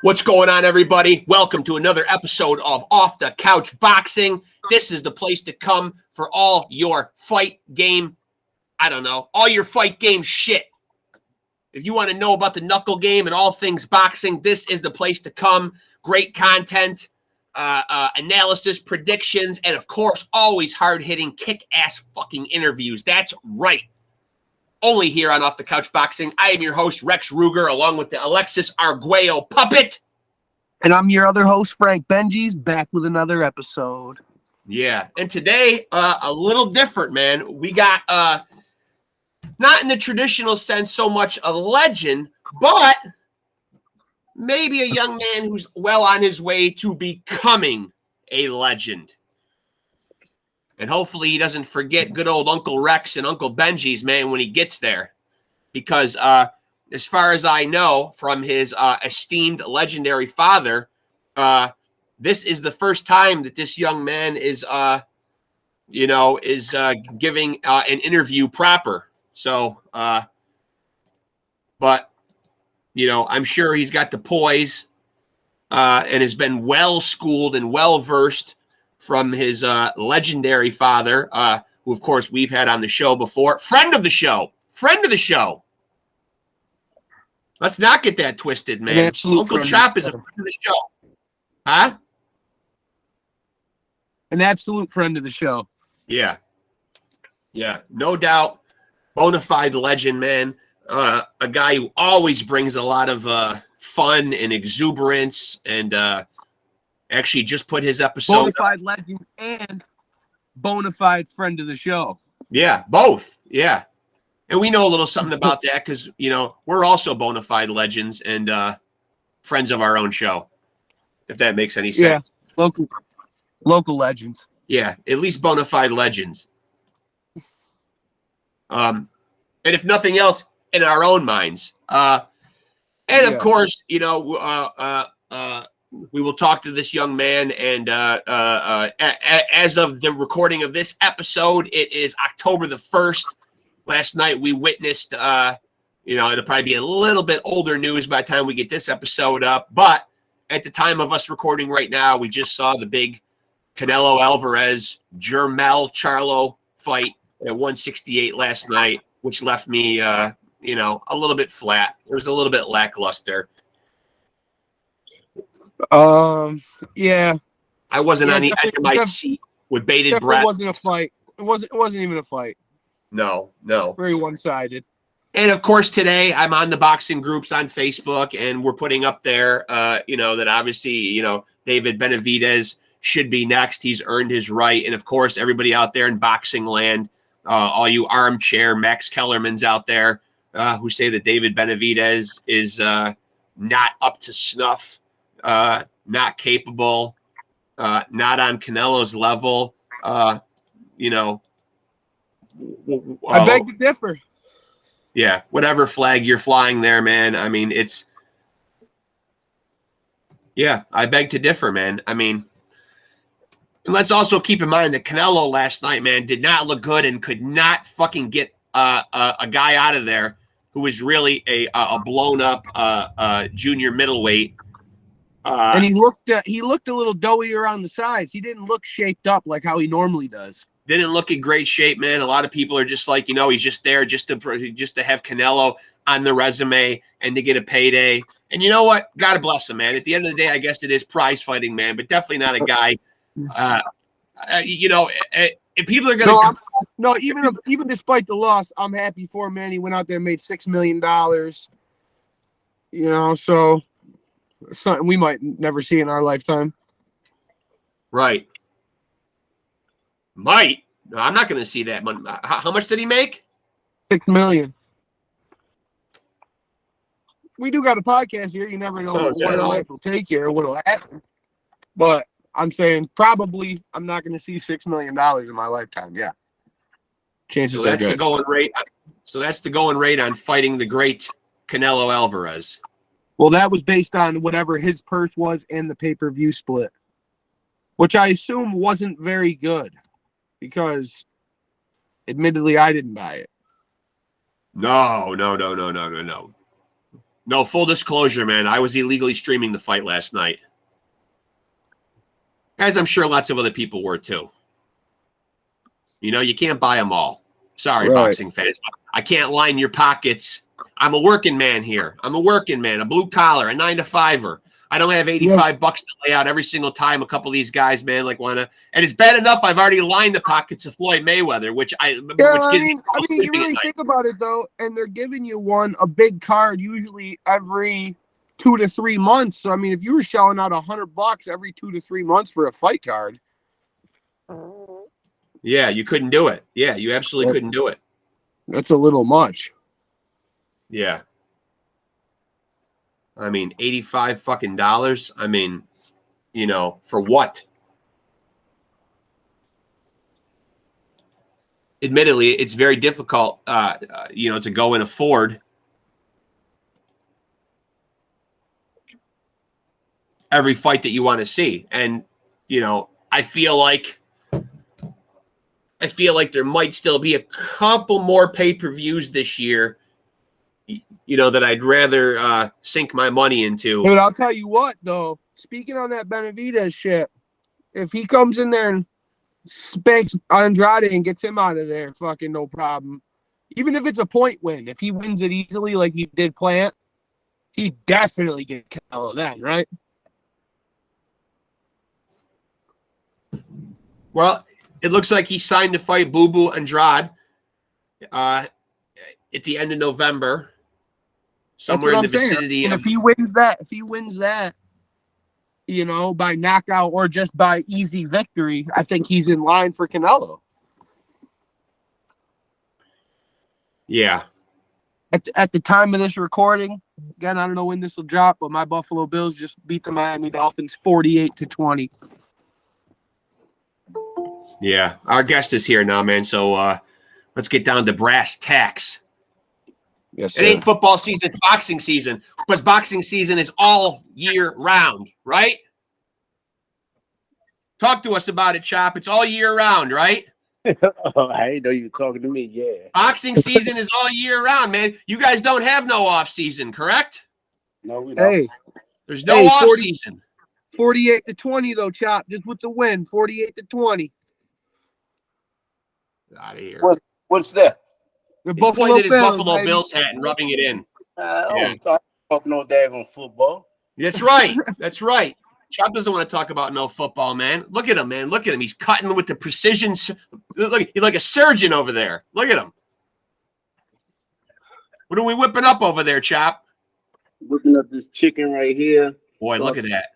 What's going on, everybody? Welcome to another episode of Off the Couch Boxing. This is the place to come for all your fight game, all your fight game shit. If you want to know about the knuckle game and all things boxing, this is the place to come. Great content, analysis, predictions, and of course, always hard-hitting, kick-ass fucking interviews. That's right. Only here on Off the Couch Boxing. I am your host, Rex Ruger, along with the Alexis Arguello puppet. And I'm your other host, Frank Benji's, back with another episode. Yeah, and today, a little different, man. We got, not in the traditional sense so much a legend, but maybe a young man who's well on his way to becoming a legend. And hopefully he doesn't forget good old Uncle Rex and Uncle Benji's, man, when he gets there. Because as far as I know from his esteemed legendary father, this is the first time that this young man is giving an interview proper. So, but, I'm sure he's got the poise and has been well-schooled and well-versed from his legendary father, who, of course, we've had on the show before. Friend of the show. Let's not get that twisted, man. Uncle Chop is a friend of the show. Huh? An absolute friend of the show. Yeah. Yeah, no doubt. Bona fide legend, man. A guy who always brings a lot of fun and exuberance and actually just put his episode bona fide legend and bona fide friend of the show. Yeah, both. Yeah. And we know a little something about that because, we're also bona fide legends and friends of our own show, if that makes any sense. Yeah, local legends. Yeah, at least bona fide legends. And if nothing else, in our own minds. Of course, we will talk to this young man, and as of the recording of this episode, it is October the 1st. Last night we witnessed, it'll probably be a little bit older news by the time we get this episode up, but at the time of us recording right now, we just saw the big Canelo Alvarez, Jermell Charlo fight at 168 last night, which left me, a little bit flat. It was a little bit lackluster. Yeah. I wasn't on the edge of my seat with bated breath. It wasn't a fight. It wasn't even a fight. No. Very one-sided. And of course, today I'm on the boxing groups on Facebook, and we're putting up there, that obviously, David Benavidez should be next. He's earned his right. And of course, everybody out there in boxing land, all you armchair Max Kellermans out there who say that David Benavidez is not up to snuff, not capable, not on Canelo's level, I beg to differ. Yeah, whatever flag you're flying there, man. I mean, I beg to differ, man. I mean, and let's also keep in mind that Canelo last night, man, did not look good and could not fucking get a guy out of there who was really a blown up junior middleweight. And he looked a little doughy around the sides. He didn't look shaped up like how he normally does. Didn't look in great shape, man. A lot of people are just like, he's just there just to have Canelo on the resume and to get a payday. And you know what? God bless him, man. At the end of the day, I guess it is prize fighting, man, but definitely not a guy. If people are going to even despite the loss, I'm happy for him, man. He went out there and made $6 million. So something we might never see in our lifetime. Right. Might. No, I'm not going to see that. How much did he make? $6 million. We do got a podcast here. You never know what life will take you or what will happen. But I'm saying probably I'm not going to see $6 million in my lifetime. Yeah. Chances are good. So that's the going rate on fighting the great Canelo Alvarez. Well, that was based on whatever his purse was and the pay-per-view split, which I assume wasn't very good because admittedly I didn't buy it. No. No, full disclosure, man. I was illegally streaming the fight last night. As I'm sure lots of other people were too. You know, you can't buy them all. Sorry, Right. boxing fans. I can't line your pockets. I'm a working man here. I'm a working man, a blue collar, a 9-to-5er. I don't have 85 bucks to lay out every single time a couple of these guys, man, like want to. And it's bad enough I've already lined the pockets of Floyd Mayweather, which gives me you really think about it though, and they're giving you a big card usually every 2 to 3 months. So I mean, if you were shelling out $100 every 2 to 3 months for a fight card, yeah, you couldn't do it. Yeah, you absolutely couldn't do it. That's a little much. Yeah. I mean, $85 I mean, you know, for what? Admittedly, it's very difficult, you know, to go and afford every fight that you want to see. And, you know, I feel like there might still be a couple more pay-per-views this year, you know, that I'd rather sink my money into. But I'll tell you what, though, speaking on that Benavidez shit, if he comes in there and spanks Andrade and gets him out of there, fucking no problem. Even if it's a point win, if he wins it easily like he did Plant, he definitely get Canelo then, right? Well, it looks like he signed to fight Boo Boo Andrade at the end of November, somewhere in the vicinity. And if he wins that, you know, by knockout or just by easy victory, I think he's in line for Canelo. Yeah. At the time of this recording, again, I don't know when this will drop, but my Buffalo Bills just beat the Miami Dolphins 48-20. Yeah, our guest is here now, man. So let's get down to brass tacks. Yes, sir. It ain't football season, it's boxing season. Because boxing season is all year round, right? Talk to us about it, Chop. It's all year round, right? Oh, I didn't know you were talking to me. Yeah. Boxing season is all year round, man. You guys don't have no off season, correct? No, we don't. Hey, there's no off season. 48-20 though, Chop, just with the win, 48-20. Out of here. What's that? The He's pointing at his Buffalo Bills hat and rubbing it in. I don't talk no daggone football. That's right. That's right. Chop doesn't want to talk about no football, man. Look at him, man. Look at him. He's cutting with the precision. Look, he's like a surgeon over there. Look at him. What are we whipping up over there, Chop? Whipping up this chicken right here. Boy, look at that.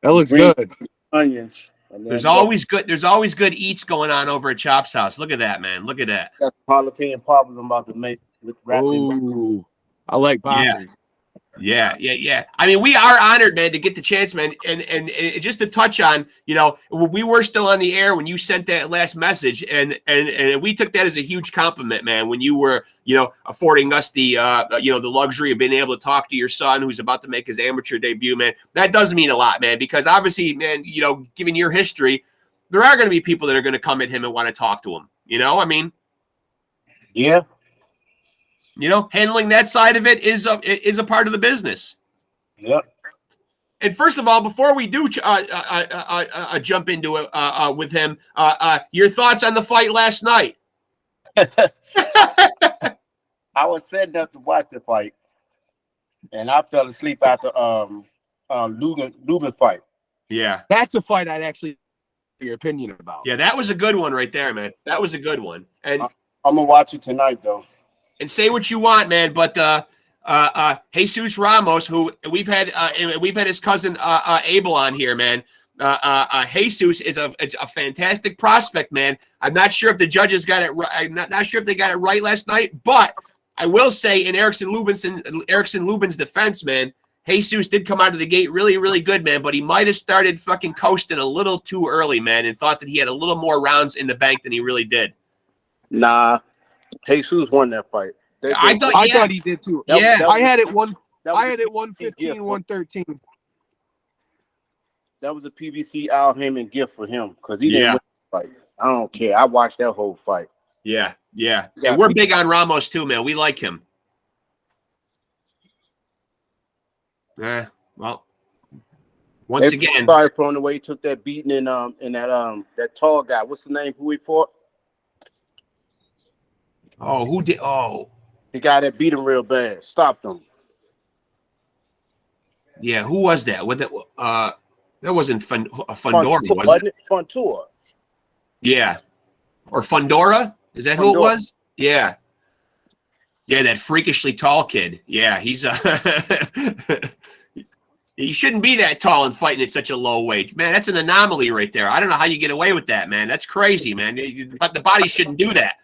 That looks good. Onions. There's always good eats going on over at Chop's house. Look at that, man. Look at that. That's jalapeno poppers I'm about to make with wrapping. Ooh, I like poppers. Yeah. I mean, we are honored, man, to get the chance, man. And just to touch on, you know, we were still on the air when you sent that last message, and we took that as a huge compliment, man. When you were, you know, affording us the the luxury of being able to talk to your son who's about to make his amateur debut, man. That does mean a lot, man, because obviously, man, you know, given your history, there are going to be people that are going to come at him and want to talk to him. You know, I mean, yeah. You know, handling that side of it is a part of the business. Yep. And first of all, before we do jump into it with him, your thoughts on the fight last night? I was setting up to watch the fight, and I fell asleep after Lubin fight. Yeah, that's a fight I'd actually your opinion about. Yeah, that was a good one right there, man. That was a good one. And I'm gonna watch it tonight, though. And say what you want, man, but Jesus Ramos, who we've had his cousin Abel on here, man. Jesus is a fantastic prospect, man. I'm not sure if the judges got it right. I'm not sure if they got it right last night, but I will say in Erickson Lubin's defense, man, Jesus did come out of the gate really, really good, man. But he might have started fucking coasting a little too early, man, and thought that he had a little more rounds in the bank than he really did. Nah. Jesus won that fight. I thought he did too. I had it 115, 113. That was a PBC Al Heyman gift for him because he didn't win the fight. I don't care. I watched that whole fight. Yeah. And we're big on Ramos too, man. We like him. Yeah. Well, once again, sorry for on the way he took that beating in that tall guy. What's the name? Who he fought? oh, who did? Oh, the guy that beat him real bad. Stopped him. yeah. Who was that? What that? That wasn't Fundora, was wasn't it? Fontoura. Yeah. Or Fundora? Is that who it was? Yeah. Yeah, that freakishly tall kid. Yeah, he's he shouldn't be that tall and fighting at such a low weight. Man, that's an anomaly right there. I don't know how you get away with that, man. That's crazy, man. But the body shouldn't do that.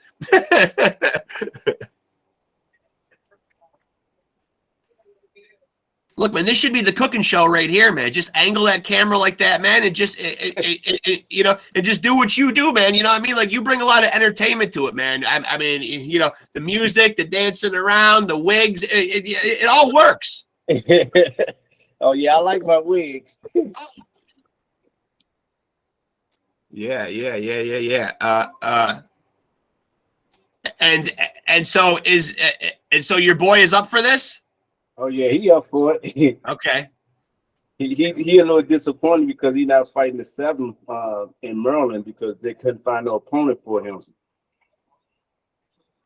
Look, man, this should be the cooking show right here, man. Just angle that camera like that, man, and just you know, and just do what you do, man. You know what I mean? Like, you bring a lot of entertainment to it, man. I mean, you know, the music, the dancing around, the wigs, it all works. Oh yeah, I like my wigs. Yeah. And so your boy is up for this? Oh yeah, he up for it. Okay. He a little disappointed because he's not fighting the 7th in Maryland because they couldn't find no opponent for him.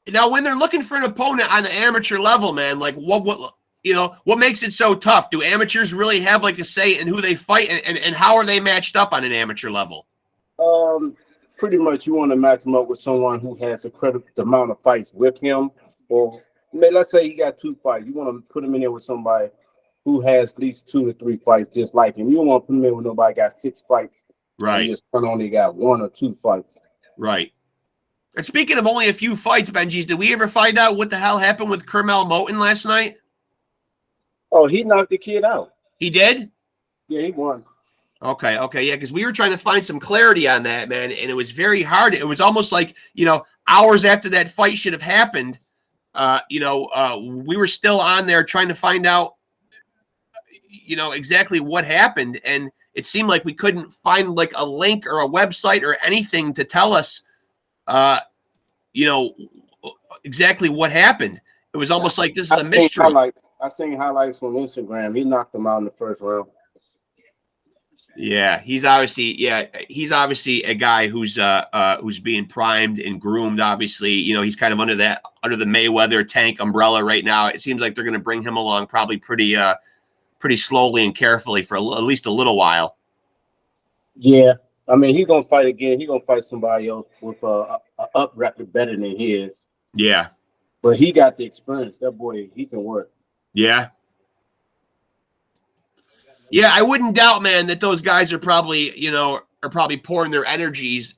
Now, when they're looking for an opponent on the amateur level, man, like what you know, what makes it so tough? Do amateurs really have like a say in who they fight, and how are they matched up on an amateur level? Pretty much you want to match him up with someone who has a credible amount of fights with him, or let's say he got 2 fights. You want to put him in there with somebody who has at least 2 to 3 fights just like him. You don't want to put him in with nobody got 6 fights. Right. And just only got 1 or 2 fights. Right. And speaking of only a few fights, Benji's, did we ever find out what the hell happened with Kermel Moten last night? Oh, he knocked the kid out. He did? Yeah, he won. Okay, yeah, because we were trying to find some clarity on that, man, and it was very hard. It was almost like, you know, hours after that fight should have happened, we were still on there trying to find out, you know, exactly what happened, and it seemed like we couldn't find like a link or a website or anything to tell us, exactly what happened. It was almost like this is a mystery. I seen highlights on Instagram. He knocked him out in the first round. Yeah, he's obviously a guy who's being primed and groomed. Obviously, you know, he's kind of under the Mayweather Tank umbrella right now. It seems like they're going to bring him along probably pretty slowly and carefully for at least a little while. Yeah, I mean, he's gonna fight again. He's gonna fight somebody else with a up record better than his. Yeah, but he got the experience. That boy, he can work. Yeah. Yeah, I wouldn't doubt, man, that those guys are probably pouring their energies,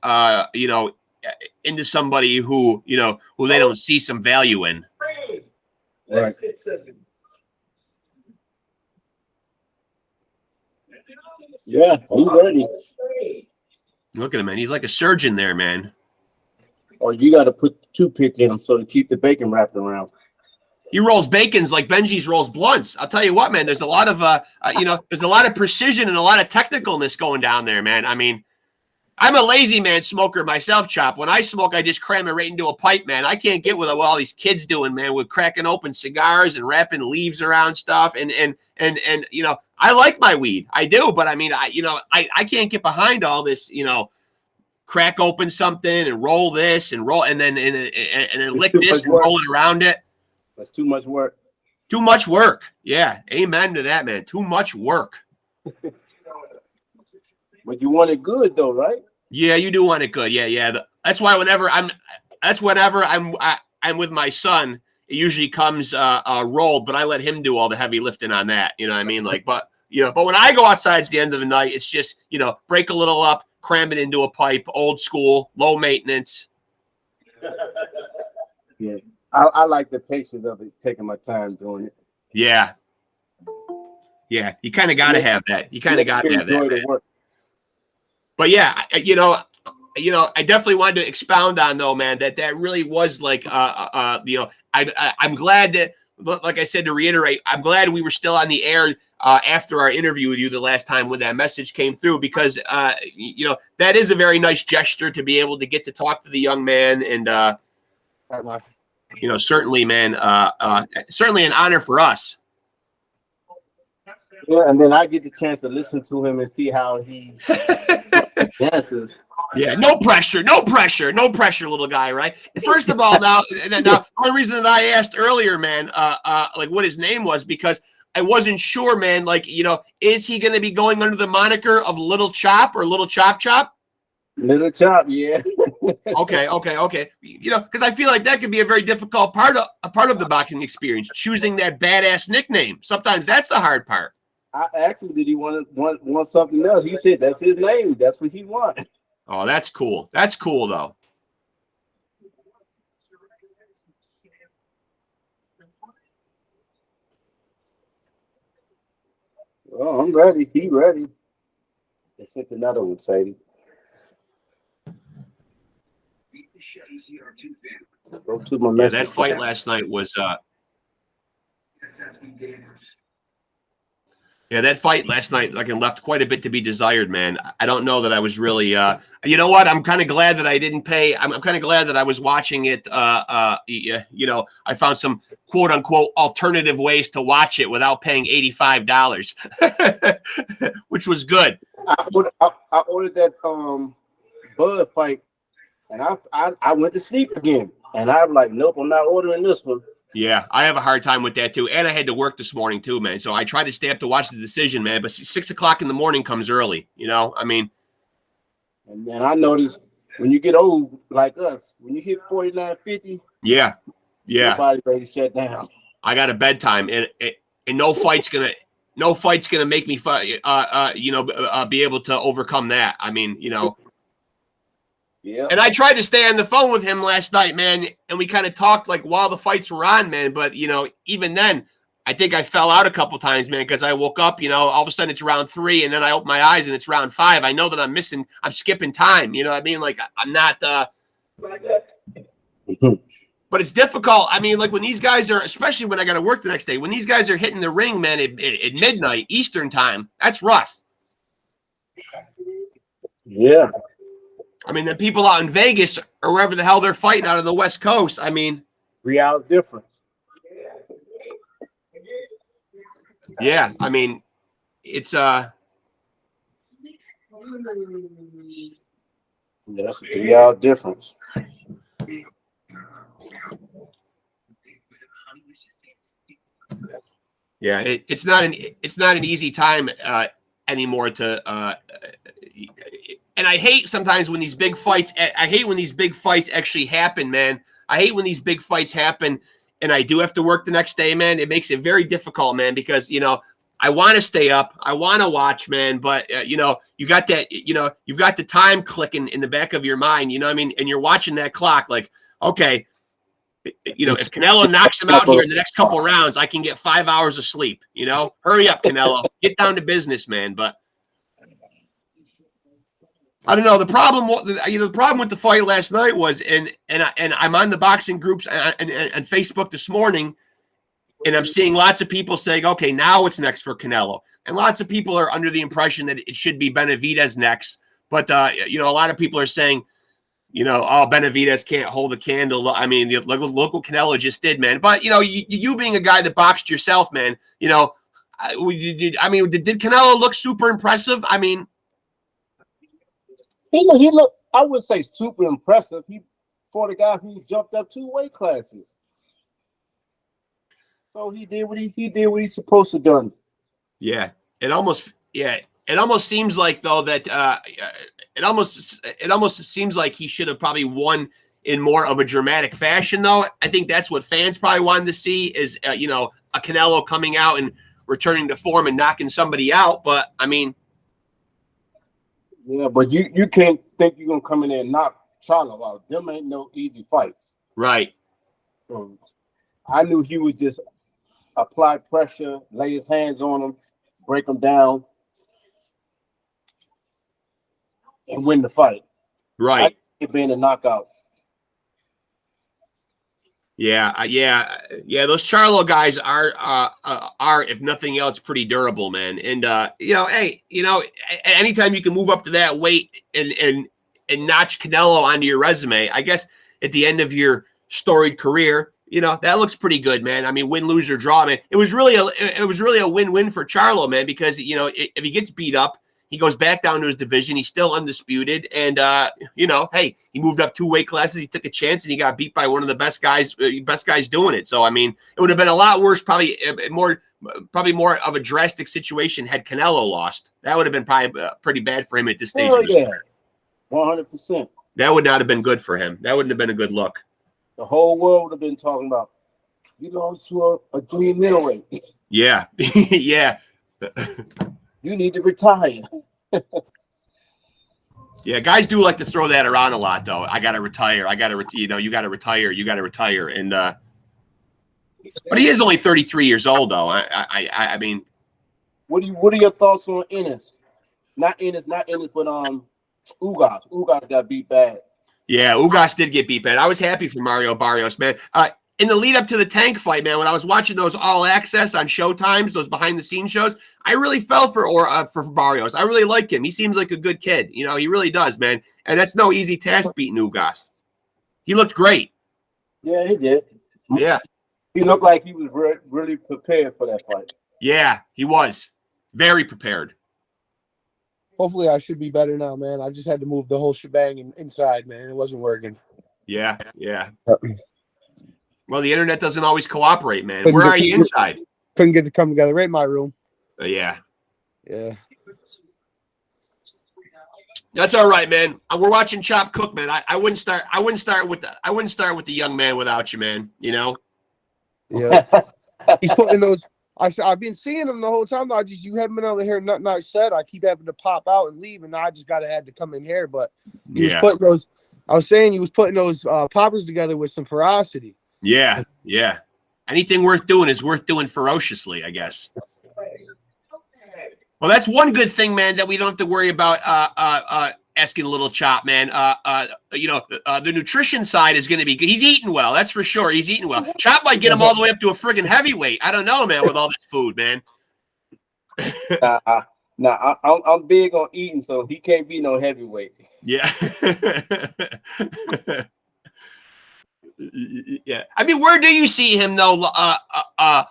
into somebody who they don't see some value in. Right. Yeah, he's ready. Look at him, man. He's like a surgeon there, man. Or you got to put 2 pick in him so to keep the bacon wrapped around. He rolls bacons like Benji's rolls blunts. I'll tell you what, man. There's a lot of, there's a lot of precision and a lot of technicalness going down there, man. I mean, I'm a lazy man smoker myself, Chop. When I smoke, I just cram it right into a pipe, man. I can't get with what all these kids doing, man, with cracking open cigars and wrapping leaves around stuff. And I like my weed, I do, but I mean, I can't get behind all this, crack open something and roll this and roll and then lick this and roll it around it. That's too much work. Too much work. Yeah. Amen to that, man. Too much work. But you want it good though, right? Yeah, you do want it good. Yeah. That's why whenever I'm with my son, it usually comes rolled, but I let him do all the heavy lifting on that. You know what I mean? Like, but when I go outside at the end of the night, it's just, break a little up, cram it into a pipe, old school, low maintenance. Yeah. I like the patience of it, taking my time doing it. Yeah. Yeah. You kind of got to have that. You kind of got to have that. But yeah, I definitely wanted to expound on though, man, that really was like, I'm glad that, like I said, to reiterate, I'm glad we were still on the air after our interview with you the last time when that message came through, because, that is a very nice gesture to be able to get to talk to the young man. And, certainly, man, certainly an honor for us. Yeah, and then I get the chance to listen to him and see how he dances. Yeah, no pressure, little guy, right? First of all, now the only reason that I asked earlier, man, like what his name was, because I wasn't sure, man, like, is he going to be going under the moniker of Little Chop or Little Chop Chop? Little Chop, yeah. Okay. Because I feel like that could be a very difficult part of the boxing experience, choosing that badass nickname. Sometimes that's the hard part. I actually did he want something else. He said that's his name. That's what he wants. Oh, that's cool. That's cool, though. Oh, I'm ready. He ready. They sent another one, Sadie. Go to my message. That fight last night was that fight last night left quite a bit to be desired, man. I don't know that I was really you know what? I'm kind of glad that I didn't pay. I'm kind of glad that I was watching it. I found some quote unquote alternative ways to watch it without paying $85, which was good. I ordered that Bud fight, and I went to sleep again. And I'm like, nope, I'm not ordering this one. Yeah, I have a hard time with that too. And I had to work this morning too, man. So I tried to stay up to watch the decision, man. But 6 o'clock in the morning comes early, I mean. And then I noticed when you get old like us, when you hit 49, 50, yeah, your body's ready to shut down. I got a bedtime, and no fight's gonna make me be able to overcome that. I mean, Yeah. And I tried to stay on the phone with him last night, man, and we kind of talked while the fights were on, man. But even then, I think I fell out a couple times, man, because I woke up, all of a sudden it's round 3, and then I open my eyes and it's round 5. I know that I'm skipping time. You know what I mean? Like I'm not. But it's difficult. I mean, like when these guys are, especially when I got to work the next day, when these guys are hitting the ring, man, at midnight Eastern time, that's rough. Yeah. I mean, the people out in Vegas or wherever the hell they're fighting out of the West Coast, I mean. 3 hours difference. Yeah, I mean, it's Yeah, that's a 3 hour difference. Yeah, it's not an easy time anymore to and I hate sometimes when these big fights. I hate when these big fights actually happen, man. I hate when these big fights happen, and I do have to work the next day, man. It makes it very difficult, man, because I want to stay up, I want to watch, man, but you got that, you've got the time clicking in the back of your mind, you know what I mean, and you're watching that clock, like, okay, if Canelo knocks him out here in the next couple rounds, I can get 5 hours of sleep. Hurry up, Canelo, get down to business, man. But I don't know. The problem with the fight last night was, and I'm on the boxing groups and Facebook this morning, and I'm seeing lots of people saying, okay, now what's next for Canelo? And lots of people are under the impression that it should be Benavidez next. But, a lot of people are saying, Benavidez can't hold a candle. I mean, the local Canelo just did, man. But, you being a guy that boxed yourself, man, did Canelo look super impressive? I mean, he looked, I would say, super impressive. He fought a guy who jumped up 2 weight classes. So he did what he's supposed to done. Yeah. It almost seems like, though, that it almost seems like he should have probably won in more of a dramatic fashion, though. I think that's what fans probably wanted to see is, a Canelo coming out and returning to form and knocking somebody out. But, I mean. Yeah, but you can't think you're going to come in there and knock Charlo out. Them ain't no easy fights. Right. So I knew he would just apply pressure, lay his hands on him, break him down, and win the fight. Right. It being a knockout. Yeah. Those Charlo guys are, if nothing else, pretty durable, man. And anytime you can move up to that weight and notch Canelo onto your resume, I guess at the end of your storied career, you know, that looks pretty good, man. I mean, win, lose, or draw, man. It was really a win-win for Charlo, man, because, you know, if he gets beat up, he goes back down to his division. He's still undisputed. And, you know, hey, he moved up 2 weight classes. He took a chance, and he got beat by one of the best guys doing it. So, I mean, it would have been a lot worse, probably more of a drastic situation had Canelo lost. That would have been probably pretty bad for him at this stage. Oh, yeah, 100%. That would not have been good for him. That wouldn't have been a good look. The whole world would have been talking about, you lost to a junior middleweight. Yeah, yeah. You need to retire. Yeah, guys do like to throw that around a lot, though. I got to retire. You got to retire. You got to retire. And but he is only 33 years old, though. I mean, what are your thoughts on Ennis? Not Ennis, but Ugas. Ugas got beat bad. Yeah, Ugas did get beat bad. I was happy for Mario Barrios, man. In the lead up to the Tank fight, man, when I was watching those All Access on Showtimes, those behind the scenes shows, I really fell for Barrios. I really like him. He seems like a good kid. You know, he really does, man. And that's no easy task beating Ugas. He looked great. Yeah, he did. Yeah. He looked like he was really prepared for that fight. Yeah, he was. Very prepared. Hopefully I should be better now, man. I just had to move the whole shebang inside, man. It wasn't working. Yeah, yeah. Well, the internet doesn't always cooperate, man. Where are you inside? Couldn't get to come together. Right in my room. Yeah. Yeah. That's all right, man. We're watching Chop cook, man. I wouldn't start with the young man without you, man. You know? Yeah. He's putting those. I've been seeing him the whole time. You haven't been able to hear nothing I said. I keep having to pop out and leave, and I just had to come in here. But he was putting those. I was saying he was putting those poppers together with some ferocity. Yeah, yeah. Anything worth doing is worth doing ferociously, I guess. Well, that's one good thing, man, that we don't have to worry about asking a little Chop, man. The nutrition side is going to be good. He's eating well, that's for sure. He's eating well. Chop might get him all the way up to a friggin' heavyweight. I don't know, man, with all this food, man. I'm big on eating, so he can't be no heavyweight. Yeah. Yeah, I mean, where do you see him though?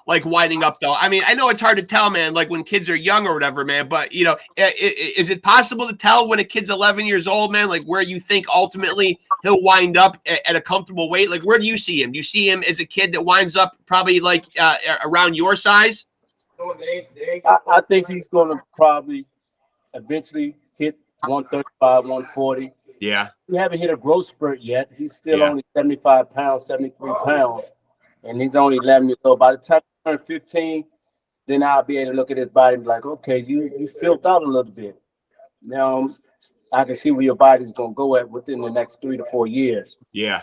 Like winding up though. I mean, I know it's hard to tell, man. Like when kids are young or whatever, man. But you know, is it possible to tell when a kid's 11 years old, man? Like where you think ultimately he'll wind up at a comfortable weight? Like where do you see him? Do you see him as a kid that winds up probably like around your size? I think he's going to probably eventually hit 135, 140. Yeah. He haven't hit a growth spurt yet. He's still only 75 pounds, 73 pounds, and he's only 11 years old. By the time he turns 15, then I'll be able to look at his body and be like, okay, you filled out a little bit. Now I can see where your body's going to go at within the next 3 to 4 years. Yeah.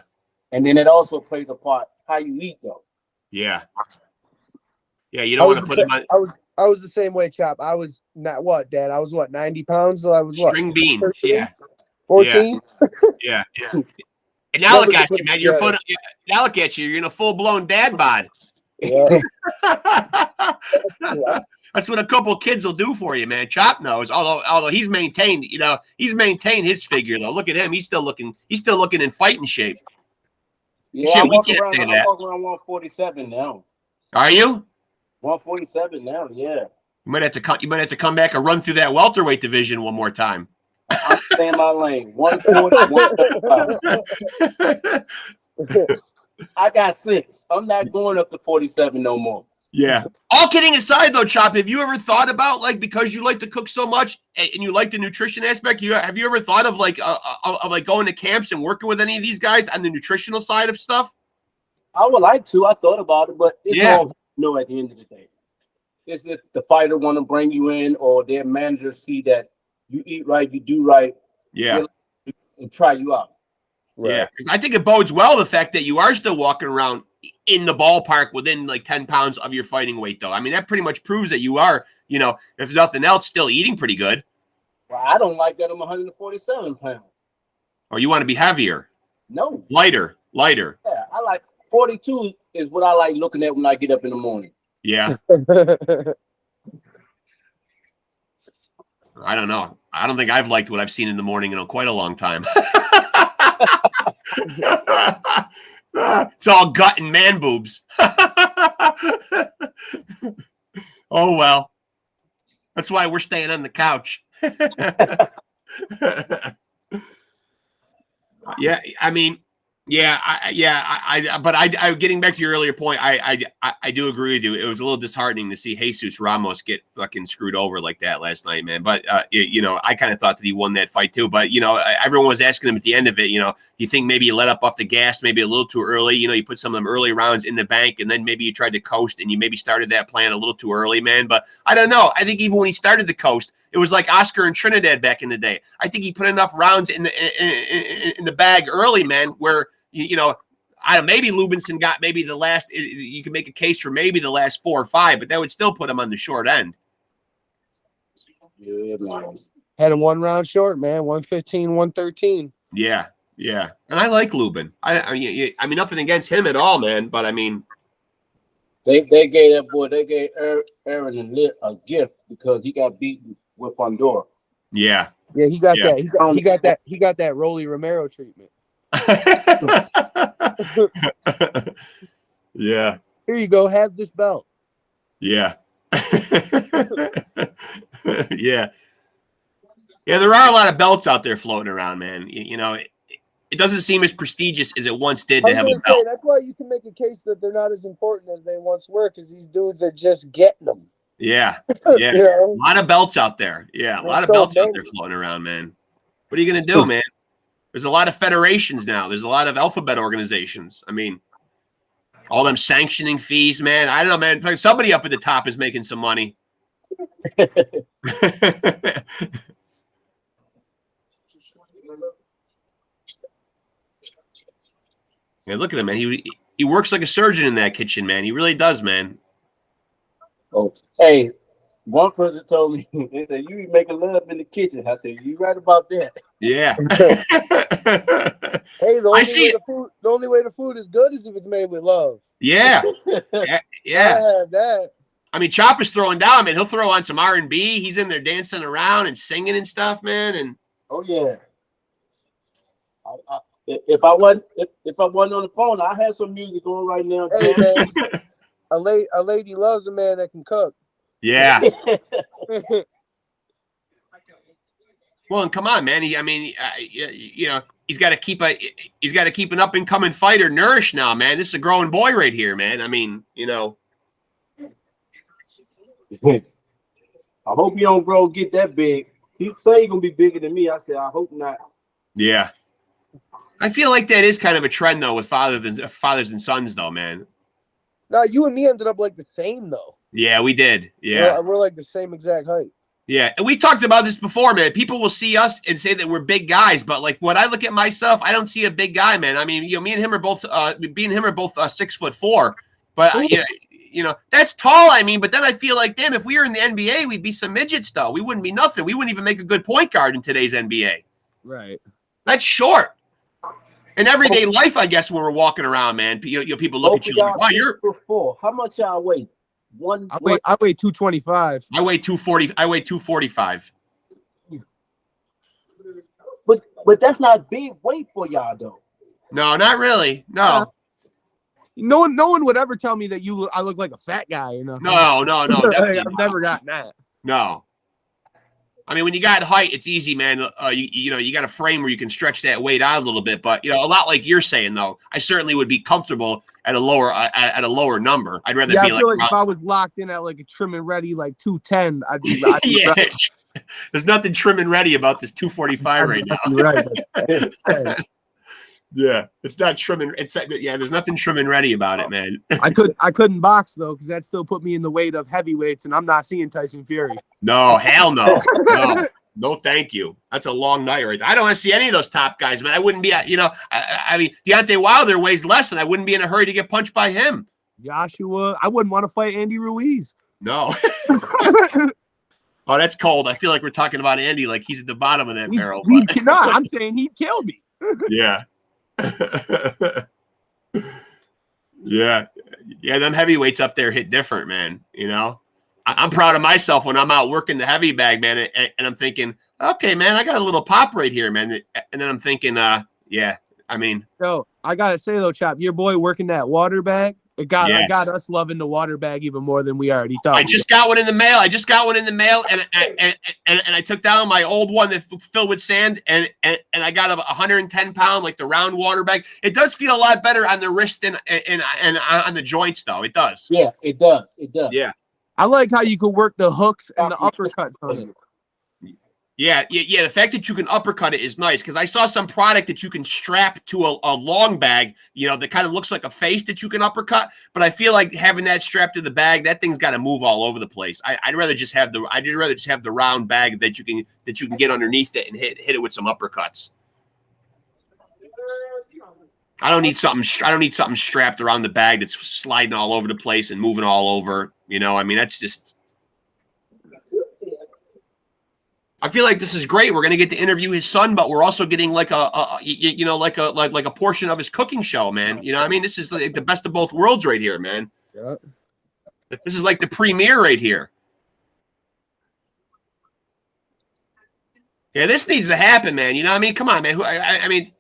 And then it also plays a part how you eat, though. Yeah. Yeah, you don't want to put him on. I was the same way, Chop. I was not what, Dad? I was 90 pounds. So I was string bean. 13? Yeah. 14. Yeah. And now look at you, man. Now look at you. You're in a full-blown dad bod. Yeah. That's what a couple of kids will do for you, man. Chop knows. Although he's maintained, he's maintained his figure though. Look at him. He's still looking in fighting shape. Yeah, Shit, we can't say that. I'm walking around 147 now. Are you? 147 now, yeah. You might have to come back and run through that welterweight division one more time. I'm staying in my lane. 140, 135. I got 6. I'm not going up to 47 no more. Yeah. All kidding aside, though, Chop, have you ever thought about, like, because you like to cook so much and you like the nutrition aspect, have you ever thought of like going to camps and working with any of these guys on the nutritional side of stuff? I would like to. I thought about it, but it's all no at the end of the day. It's if the fighter want to bring you in or their manager see that you eat right, you do right, and try you out. Right. Yeah, because I think it bodes well the fact that you are still walking around in the ballpark within like 10 pounds of your fighting weight, though. I mean, that pretty much proves that you are, if nothing else, still eating pretty good. Well, I don't like that I'm 147 pounds. Or you want to be heavier? No. Lighter. Yeah, I like 42 is what I like looking at when I get up in the morning. Yeah. I don't know. I don't think I've liked what I've seen in the morning in quite a long time. It's all gut and man boobs. Oh, well. That's why we're staying on the couch. Yeah, I mean, but I getting back to your earlier point, I do agree with you. It was a little disheartening to see Jesus Ramos get fucking screwed over like that last night, man. But you know, I kind of thought that he won that fight too. But you know, everyone was asking him at the end of it, you know, you think maybe you let up off the gas, maybe a little too early. You know, you put some of them early rounds in the bank, and then maybe you tried to coast, and you maybe started that plan a little too early, man. But I don't know. I think even when he started the coast, it was like Oscar and Trinidad back in the day. I think he put enough rounds in the bag early, man, where you know, maybe Lubinson got maybe the last. You can make a case for maybe the last 4 or 5, but that would still put him on the short end. Yeah, man. Had him 1 round short, man. 115, 113. Yeah, and I like Lubin. I mean, nothing against him at all, man. But I mean, they gave that boy, they gave Aaron and Lit a gift because he got beaten with Honduras. Yeah, he got that. He got that Rolly Romero treatment. Yeah. Here you go. Have this belt. Yeah. Yeah. There are a lot of belts out there floating around, man. You know, it doesn't seem as prestigious as it once did to have a belt. That's why you can make a case that they're not as important as they once were, because these dudes are just getting them. Yeah. You know? A lot of belts out there. Yeah, a lot of belts out there floating around, man. What are you gonna do, man? There's a lot of federations now. There's a lot of alphabet organizations. I mean, all them sanctioning fees, man. I don't know, man. In fact, somebody up at the top is making some money. Yeah, look at him, man. He works like a surgeon in that kitchen, man. He really does, man. Oh, hey, one person told me, they said, you be making love in the kitchen. I said, you right about that. Yeah. Hey, the only way the food is good is if it's made with love. Yeah. Yeah. I have that. I mean, Chop is throwing down, man. He'll throw on some R&B. He's in there dancing around and singing and stuff, man. And oh yeah. If I wasn't on the phone, I had some music going right now. Hey man, a lady loves a man that can cook. Yeah. Well, and come on, man. You know, he's got to keep an up and coming fighter nourished now, man. This is a growing boy right here, man. I mean, you know. I hope you don't grow get that big. He say he's gonna be bigger than me. I said, I hope not. Yeah. I feel like that is kind of a trend though with fathers and sons, though, man. No, you and me ended up like the same though. Yeah, we did. Yeah. We're like the same exact height. Yeah, and we talked about this before, man. People will see us and say that we're big guys, but like when I look at myself, I don't see a big guy, man. I mean, you know, me and him are both 6'4", but you know, that's tall. I mean, but then I feel like, damn, if we were in the NBA, we'd be some midgets, though. We wouldn't be nothing. We wouldn't even make a good point guard in today's NBA. Right. That's short. In everyday life, I guess, when we're walking around, man, people look at you like, "Wow, you're." How much y'all weigh? I weigh 225. I weigh 240. I weigh 245. But that's not big weight for y'all though. No, not really. No. No one would ever tell me that I look like a fat guy. You know. No. I've never gotten that. No. I mean, when you got height, it's easy, man. You know, you got a frame where you can stretch that weight out a little bit. But you know, a lot like you're saying, though, I certainly would be comfortable at a lower number. I'd rather be I feel like if I was locked in at like a trim and ready like 210, I'd be yeah. There's nothing trim and ready about this 245 right now. Right. Yeah, it's not trimming. There's nothing trim and ready about it, man. I couldn't box though, because that still put me in the weight of heavyweights, and I'm not seeing Tyson Fury. No, hell no. No, thank you. That's a long night right there. I don't want to see any of those top guys, man. I wouldn't be, I mean, Deontay Wilder weighs less, and I wouldn't be in a hurry to get punched by him. Joshua, I wouldn't want to fight Andy Ruiz. No. Oh, that's cold. I feel like we're talking about Andy like he's at the bottom of that barrel. No, I'm saying he'd kill me. Yeah. Yeah. Them heavyweights up there hit different, man. You know, I'm proud of myself when I'm out working the heavy bag, man, and I'm thinking, okay, man, I got a little pop right here, man. And then I'm thinking, yeah, I mean, yo, I gotta say though, Chop, your boy working that water bag. It got us loving the water bag even more than we already thought. I just got one in the mail. And I took down my old one that filled with sand, and I got a 110-pound, like the round water bag. It does feel a lot better on the wrist and on the joints, though. It does. Yeah, it does. It does. Yeah. I like how you could work the hooks and the uppercuts on it. Yeah. The fact that you can uppercut it is nice, because I saw some product that you can strap to a long bag, that kind of looks like a face that you can uppercut. But I feel like having that strapped to the bag, that thing's got to move all over the place. I'd rather just have the round bag that you can get underneath it and hit it with some uppercuts. I don't need something strapped around the bag that's sliding all over the place and moving all over. I mean, that's just. I feel like this is great. We're gonna get to interview his son, but we're also getting like a portion of his cooking show, man. I mean, this is like the best of both worlds right here, man. Yeah. This is like the premiere right here. Yeah, this needs to happen, man. You know what I mean? Come on, man. I mean,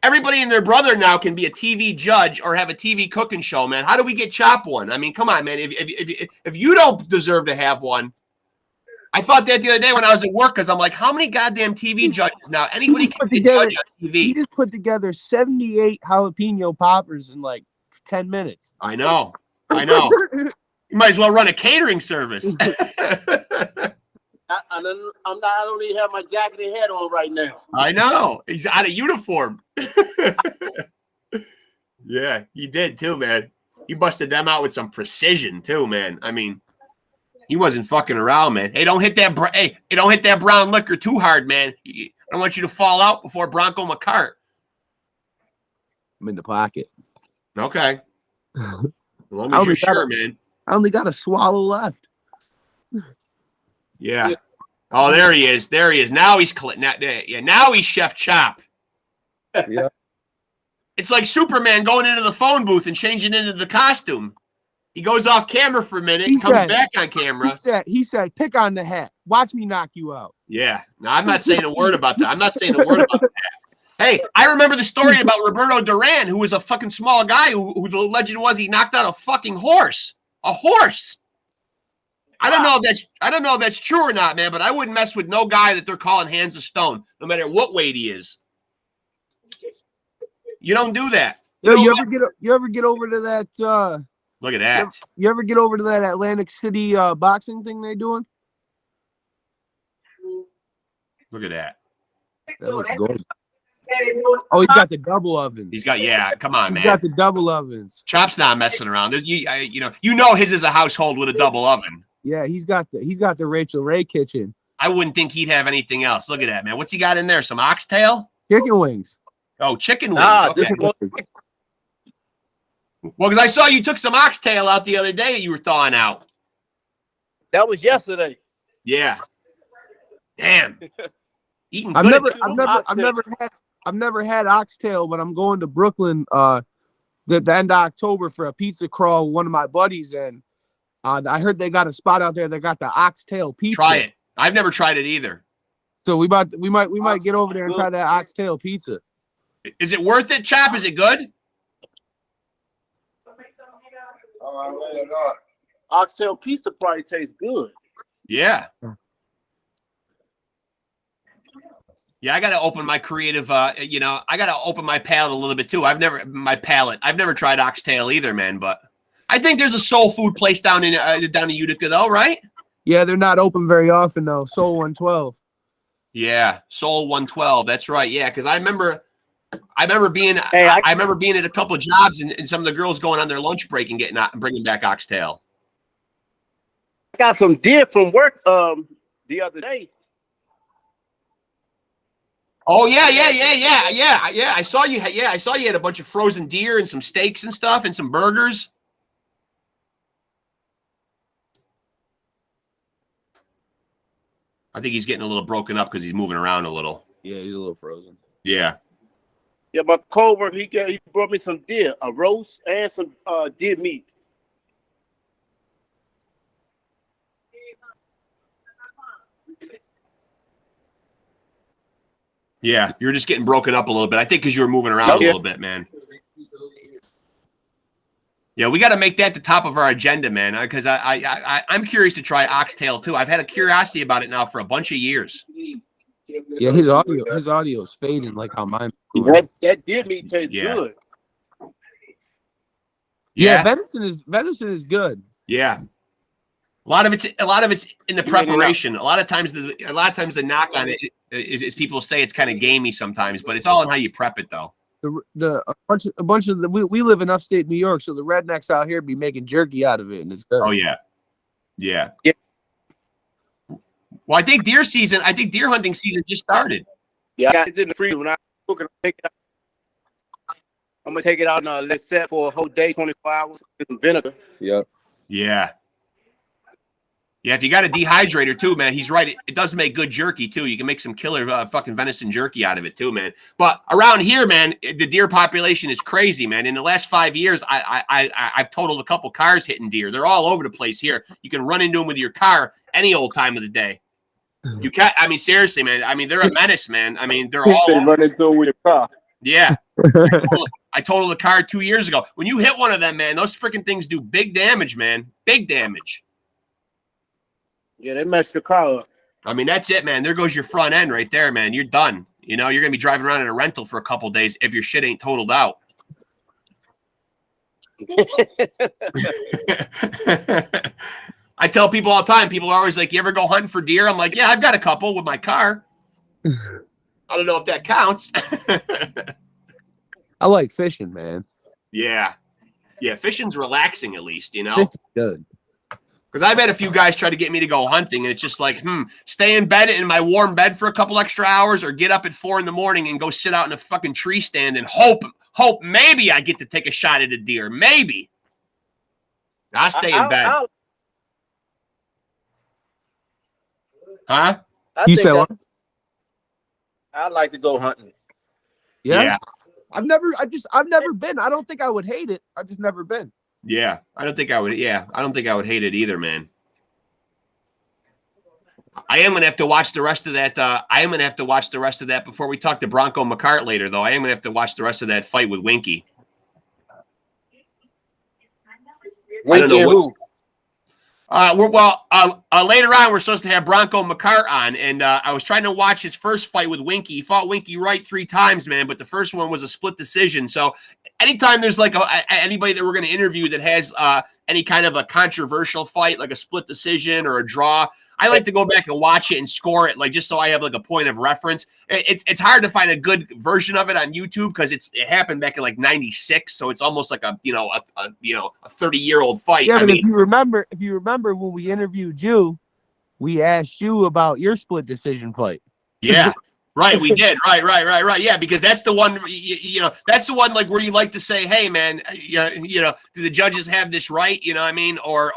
everybody and their brother now can be a TV judge or have a TV cooking show, man. How do we get Chop one? I mean, come on, man. If you don't deserve to have one. I thought that the other day when I was at work, because I'm like, how many goddamn TV judges now? Anybody can be a judge on TV. He just put together 78 jalapeno poppers in like 10 minutes. I know. You might as well run a catering service. I don't even have my jacket and hat on right now. I know. He's out of uniform. Yeah, he did too, man. He busted them out with some precision too, man. I mean, he wasn't fucking around, man. Hey, don't hit that brown liquor too hard, man. I don't want you to fall out before Bronco McCart. I'm in the pocket. Okay. As long as you're sure, man. I only got a swallow left. Yeah. Oh, there he is. Now he's now he's Chef Chop. Yeah. It's like Superman going into the phone booth and changing into the costume. He goes off camera for a minute, comes back on camera. He said, pick on the hat. Watch me knock you out. Yeah. No, I'm not saying a word about that. Hey, I remember the story about Roberto Duran, who was a fucking small guy who the legend was he knocked out a fucking horse. A horse. I don't know if that's true or not, man, but I wouldn't mess with no guy that they're calling hands of stone, no matter what weight he is. You don't do that. You ever get over to that Look at that. You ever get over to that Atlantic City boxing thing they doing? Look at that. That looks good. Oh, he's got the double ovens. Come on, man. He's got the double ovens. Chop's not messing around. You know his is a household with a double oven. Yeah, he's got the Rachel Ray kitchen. I wouldn't think he'd have anything else. Look at that, man. What's he got in there? Some oxtail? Chicken wings. Oh, chicken wings. Okay. Well, because I saw you took some oxtail out the other day that you were thawing out. That was yesterday. Yeah. Damn. Eating I've good. never had oxtail, but I'm going to Brooklyn the end of October for a pizza crawl with one of my buddies, and I heard they got a spot out there that got the oxtail pizza. Try it. I've never tried it either. So we might get over there and try that oxtail pizza. Is it worth it, Chop? Is it good? Oxtail pizza probably tastes good. Yeah. Yeah, I got to open my creative, I got to open my palate a little bit too. I've never tried oxtail either, man, but I think there's a soul food place down in Utica though, right? Yeah, they're not open very often though. Soul 112. Yeah, Soul 112. That's right. Yeah, because I remember being at a couple of jobs and some of the girls going on their lunch break and bringing back oxtail. I got some deer from work the other day. Oh yeah. I saw you. Yeah, I saw you had a bunch of frozen deer and some steaks and stuff and some burgers. I think he's getting a little broken up because he's moving around a little. Yeah, he's a little frozen. Yeah. Yeah, my coworker he brought me some deer, a roast and some deer meat. Yeah, you're just getting broken up a little bit. I think because you were moving around a little bit, man. Yeah, we got to make that the top of our agenda, man. Because I'm curious to try oxtail too. I've had a curiosity about it now for a bunch of years. Yeah, his audio is fading like how mine. That deer meat tastes good. Yeah, venison is good. Yeah. A lot of it's in the preparation. A lot of times the knock on it is people say it's kind of gamey sometimes, but it's all in how you prep it though. A bunch of we live in upstate New York, so the rednecks out here be making jerky out of it, and it's good. Oh yeah. Well, I think deer hunting season just started. Yeah, I got it in the freezer. When I cook it, I'm gonna take it out and let's set for a whole day, 24 hours with some vinegar. Yep. Yeah. Yeah, if you got a dehydrator too, man, he's right. It does make good jerky too. You can make some killer fucking venison jerky out of it too, man. But around here, man, the deer population is crazy, man. In the last 5 years, I've totaled a couple cars hitting deer. They're all over the place here. You can run into them with your car any old time of the day. You can't. I mean, seriously, man. I mean, they're a menace, man. I mean, they're all running into them with your car. Yeah. I totaled a car 2 years ago. When you hit one of them, man, those freaking things do big damage, man. Big damage. Yeah, they messed your car up. I mean, that's it, man. There goes your front end right there, man. You're done. You know, you're going to be driving around in a rental for a couple of days if your shit ain't totaled out. I tell people all the time, people are always like, you ever go hunting for deer? I'm like, yeah, I've got a couple with my car. I don't know if that counts. I like fishing, man. Yeah. Yeah, fishing's relaxing at least, you know? Fishing's good. Because I've had a few guys try to get me to go hunting, and it's just like, stay in bed in my warm bed for a couple extra hours or get up at 4 a.m. and go sit out in a fucking tree stand and hope maybe I get to take a shot at a deer. Maybe. I'll stay in bed. Huh? You said what? I'd like to go hunting. Yeah. I've never been. I don't think I would hate it. I've just never been. Yeah, I don't think I would. Yeah, I don't think I would hate it either, man. I am gonna have to watch the rest of that. Before we talk to Bronco McCart later, though. I am gonna have to watch the rest of that fight with Winky. I don't know who. Later on, we're supposed to have Bronco McCart on, and I was trying to watch his first fight with Winky. He fought Winky right 3 times, man, but the first one was a split decision. So anytime there's like anybody that we're going to interview that has any kind of a controversial fight, like a split decision or a draw, I like to go back and watch it and score it, like just so I have like a point of reference. It's hard to find a good version of it on YouTube because it happened back in like '96, so it's almost like a 30-year-old fight. Yeah, but if you remember when we interviewed you, we asked you about your split decision fight. Yeah. Right, we did. Right. Yeah, because that's the one, that's the one like where you like to say, hey, man, do the judges have this right? You know what I mean? Or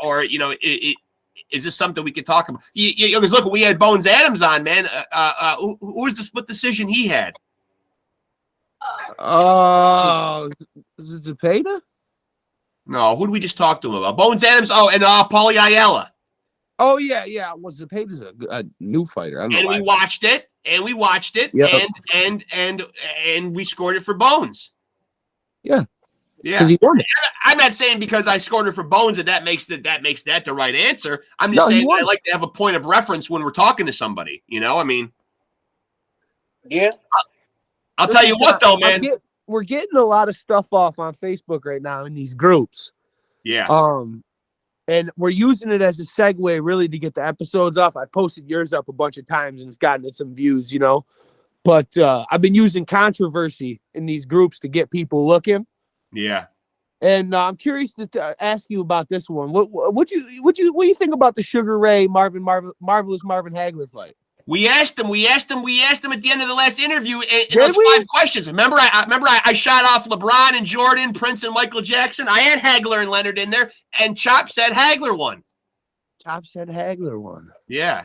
is this something we could talk about? Because look, we had Bones Adams on, man. Who was the split decision he had? Is it Zepeda? No, who did we just talk to him about? Bones Adams. Oh, and Paulie Ayala. Oh yeah. Well, Zepeda's a new fighter. I don't know we watched it. Yep. And we scored it for Bones. Yeah. Yeah. I'm not saying because I scored it for Bones that makes that the right answer. I'm just saying I like to have a point of reference when we're talking to somebody. You know, I mean. Yeah. I'll tell you what, though, man. We're getting a lot of stuff off on Facebook right now in these groups. Yeah. And we're using it as a segue really to get the episodes off. I've posted yours up a bunch of times and it's gotten it some views, But I've been using controversy in these groups to get people looking. Yeah. And I'm curious to ask you about this one. What do you think about the Sugar Ray Marvelous Marvin Hagler fight? We asked him at the end of the last interview in those 5 questions. Remember I shot off LeBron and Jordan, Prince and Michael Jackson. I had Hagler and Leonard in there, and Chop said Hagler won. Yeah.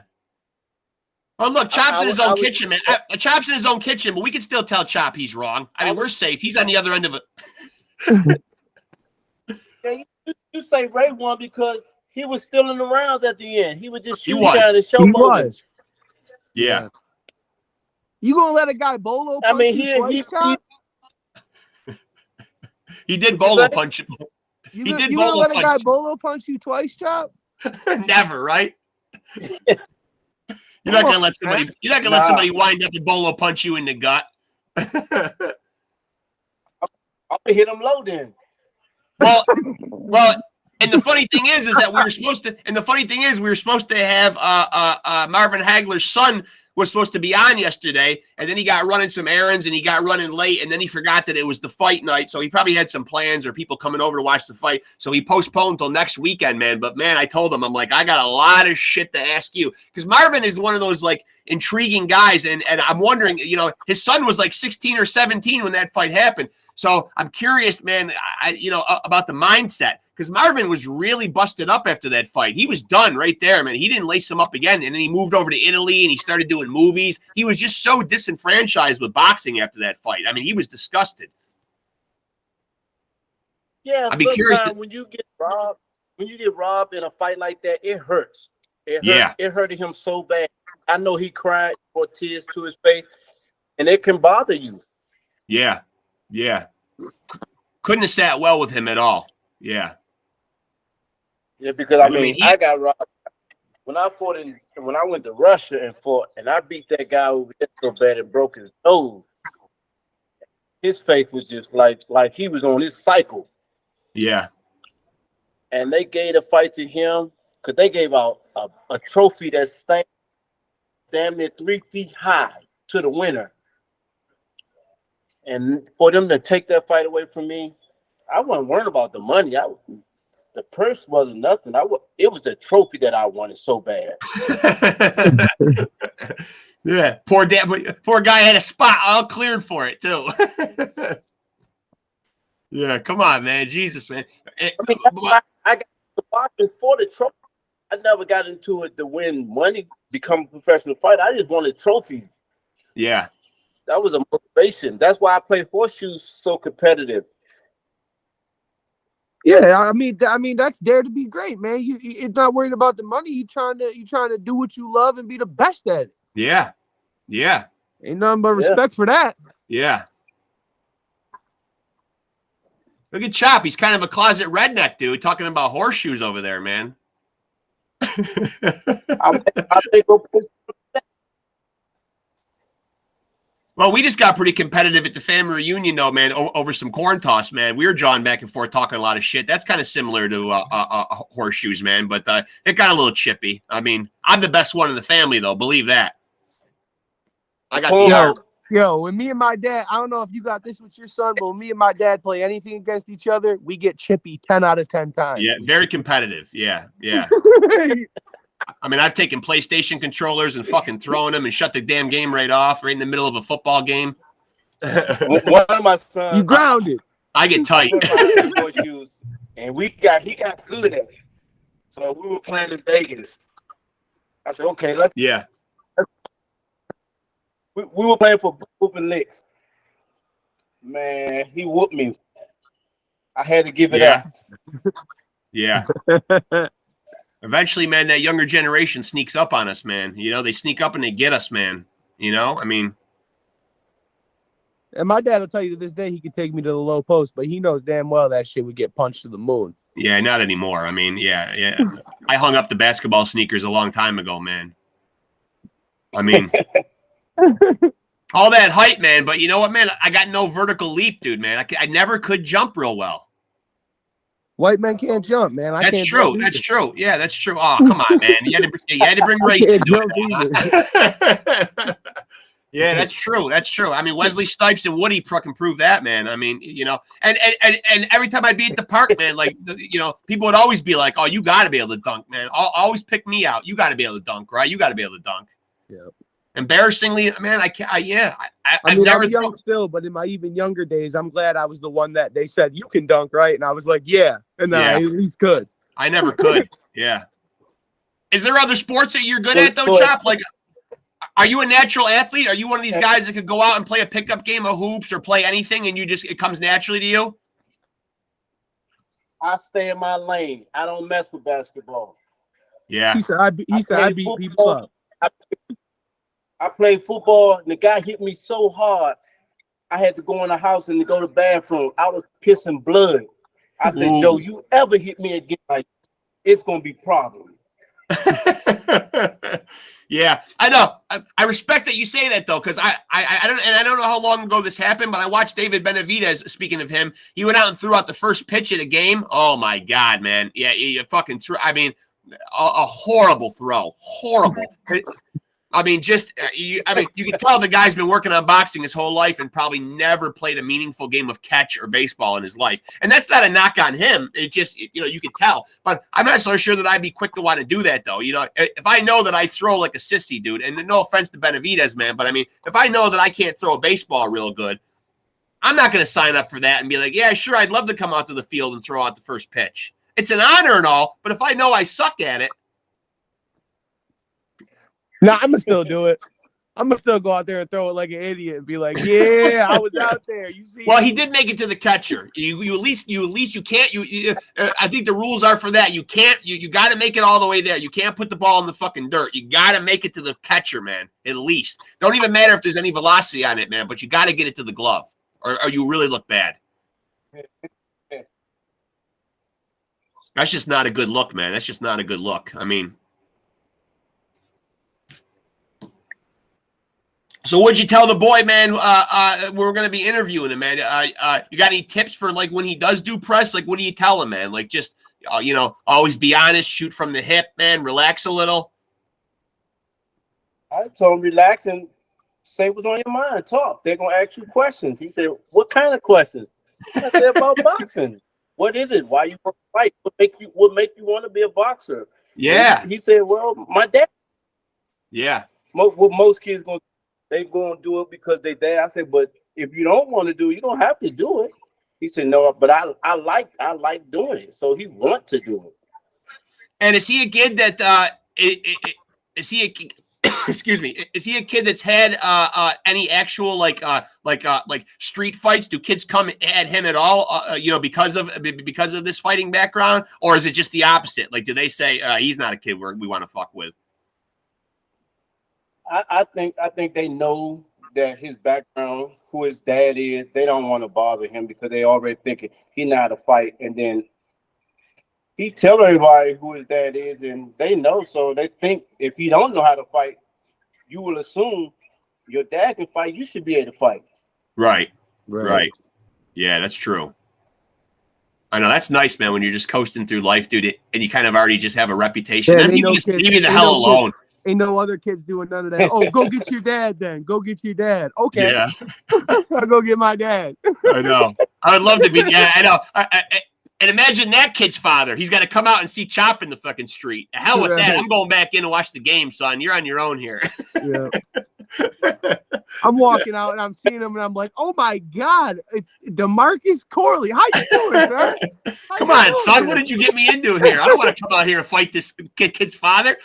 Oh, look, Chop's in his own kitchen, man. Chop's in his own kitchen, but we can still tell Chop he's wrong. I mean, we're safe. He's on the other end of it. You say Ray won because he was still in the rounds at the end. He was just shooting was. down the show. He was. Yeah. You gonna let a guy bolo punch I mean, you twice, Chop? He did bolo punch him. You gonna let a guy bolo punch you twice, Chop? Never, right? You're not gonna let somebody. You're not gonna let somebody wind up and bolo punch you in the gut. I'm gonna hit him low then. Well, and the funny thing is that we were supposed to. And the funny thing is, we were supposed to have Marvin Hagler's son was supposed to be on yesterday, and then he got running some errands and he got running late, and then he forgot that it was the fight night, so he probably had some plans or people coming over to watch the fight, so he postponed until next weekend, man. But man, I told him, I'm like, I got a lot of shit to ask you, because Marvin is one of those like intriguing guys, and I'm wondering, you know, his son was like 16 or 17 when that fight happened, so I'm curious, man, about the mindset. Because Marvin was really busted up after that fight. He was done right there, man. He didn't lace him up again. And then he moved over to Italy and he started doing movies. He was just so disenfranchised with boxing after that fight. I mean, he was disgusted. Yeah, I'd be curious when you get robbed in a fight like that, it hurts. It hurted him so bad. I know he cried or tears to his face, and it can bother you. Yeah. Couldn't have sat well with him at all. Yeah. Yeah, because I mean, I got robbed when I went to Russia and fought, and I beat that guy over there so bad it broke his nose. His face was just like he was on his cycle. Yeah. And they gave a fight to him because they gave out a trophy that's damn near 3 feet high to the winner. And for them to take that fight away from me, I wasn't worried about the money. The purse wasn't nothing. It was the trophy that I wanted so bad. Yeah, poor guy had a spot all cleared for it too. Yeah, come on, man, Jesus, man. I got the boxing for the trophy. I never got into it to win money, become a professional fighter. I just wanted trophies. Yeah, that was a motivation. That's why I play horseshoes so competitive. Yeah, I mean that's dare to be great, man. You're not worried about the money. You trying to do what you love and be the best at it. Yeah. Ain't nothing but respect for that. Yeah. Look at Chop. He's kind of a closet redneck dude talking about horseshoes over there, man. Well, we just got pretty competitive at the family reunion, though, man, over some corn toss, man. We were jawing back and forth talking a lot of shit. That's kind of similar to horseshoes, man, but it got a little chippy. I mean, I'm the best one in the family, though. Believe that. I got the Yo, when me and my dad, I don't know if you got this with your son, but when me and my dad play anything against each other, we get chippy 10 out of 10 times. Yeah, very competitive. Yeah. I mean, I've taken PlayStation controllers and fucking thrown them and shut the damn game right off right in the middle of a football game. One of my sons, you grounded. I get tight. And he got good at it. So we were playing in Vegas. I said, okay, let's. Yeah. We were playing for whooping licks. Man, he whooped me. I had to give it up. Yeah. Eventually, man, that younger generation sneaks up on us, man. You know, they sneak up and they get us, man. You know, I mean. And my dad will tell you to this day he could take me to the low post, but he knows damn well that shit would get punched to the moon. Yeah, not anymore. I mean, yeah. I hung up the basketball sneakers a long time ago, man. I mean, all that height, man. But you know what, man? I got no vertical leap, dude, man. I never could jump real well. White men can't jump, man. That's true. That's true. Yeah, that's true. Oh, come on, man. You had to bring race into it. Yeah, that's true. That's true. I mean, Wesley Snipes and Woody fucking prove that, man. I mean, you know, and every time I'd be at the park, man, like, you know, people would always be like, "Oh, you got to be able to dunk, man." Always pick me out. You got to be able to dunk, right? You got to be able to dunk. Yeah. Embarrassingly, man, I can't. I mean, I'm young still, but in my even younger days, I'm glad I was the one that they said you can dunk, right? And I was like, yeah, and I at least could. I never could. Yeah. Is there other sports that you're good at though, Chop? Like, are you a natural athlete? Are you one of these guys that could go out and play a pickup game of hoops or play anything, and it comes naturally to you? I stay in my lane. I don't mess with basketball. Yeah. He said I beat people up. I played football, and the guy hit me so hard, I had to go in the house and to go to the bathroom. I was pissing blood. I said, Ooh. Joe, you ever hit me again, like it's gonna be problems. Yeah, I know. I respect that you say that though, because I don't know how long ago this happened, but I watched David Benavidez. Speaking of him, he went out and threw out the first pitch of the game. Oh my God, man! Yeah, you fucking threw. I mean, a horrible throw, horrible. I mean, you can tell the guy's been working on boxing his whole life and probably never played a meaningful game of catch or baseball in his life. And that's not a knock on him. It just, you can tell. But I'm not so sure that I'd be quick to want to do that, though. If I know that I throw like a sissy, dude, and no offense to Benavidez, man, but I mean, if I know that I can't throw a baseball real good, I'm not going to sign up for that and be like, yeah, sure, I'd love to come out to the field and throw out the first pitch. It's an honor and all, but if I know I suck at it, no, I'm gonna still do it. I'm gonna still go out there and throw it like an idiot and be like, "Yeah, I was out there." You see? Well, he did make it to the catcher. You at least you can't. I think the rules are for that. You can't. You got to make it all the way there. You can't put the ball in the fucking dirt. You got to make it to the catcher, man. At least. Don't even matter if there's any velocity on it, man. But you got to get it to the glove, or you really look bad. That's just not a good look, man. That's just not a good look. I mean. So what'd you tell the boy, man? We're going to be interviewing him, man. You got any tips for like when he does do press? Like, what do you tell him, man? Like, just, always be honest, shoot from the hip, man. Relax a little. I told him relax and say what's on your mind. Talk. They're going to ask you questions. He said, what kind of questions? I said, about boxing. What is it? Why you want to fight? What make you want to be a boxer? Yeah. He said, well, my dad. Yeah. What most kids going to they going to do it because they dad. I said, but if you don't want to do it, you don't have to do it. He said, no, but I like doing it. So he want to do it. And is he a kid that is he a excuse me? Is he a kid that's had any actual like street fights? Do kids come at him at all? Because of this fighting background, or is it just the opposite? Like, do they say he's not a kid we want to fuck with? I think they know that his background, who his dad is, they don't want to bother him because they already thinking he know how to fight, and then he tell everybody who his dad is, and they know. So they think if he don't know how to fight, you will assume your dad can fight. You should be able to fight. Right. Yeah, that's true. I know that's nice, man. When you're just coasting through life, dude, and you kind of already just have a reputation. Yeah, Leave me the hell alone. Ain't no other kids doing none of that. Oh, go get your dad then. Go get your dad. Okay. Yeah. I'll go get my dad. I know. I would love to be. Yeah, I know. And imagine that kid's father. He's got to come out and see Chop in the fucking street. Hell with that. I'm going back in and watch the game, son. You're on your own here. Yeah. I'm walking out and I'm seeing him and I'm like, oh my God, it's DeMarcus Corley. How you doing, man? Come on, son. What did you get me into here? I don't want to come out here and fight this kid's father.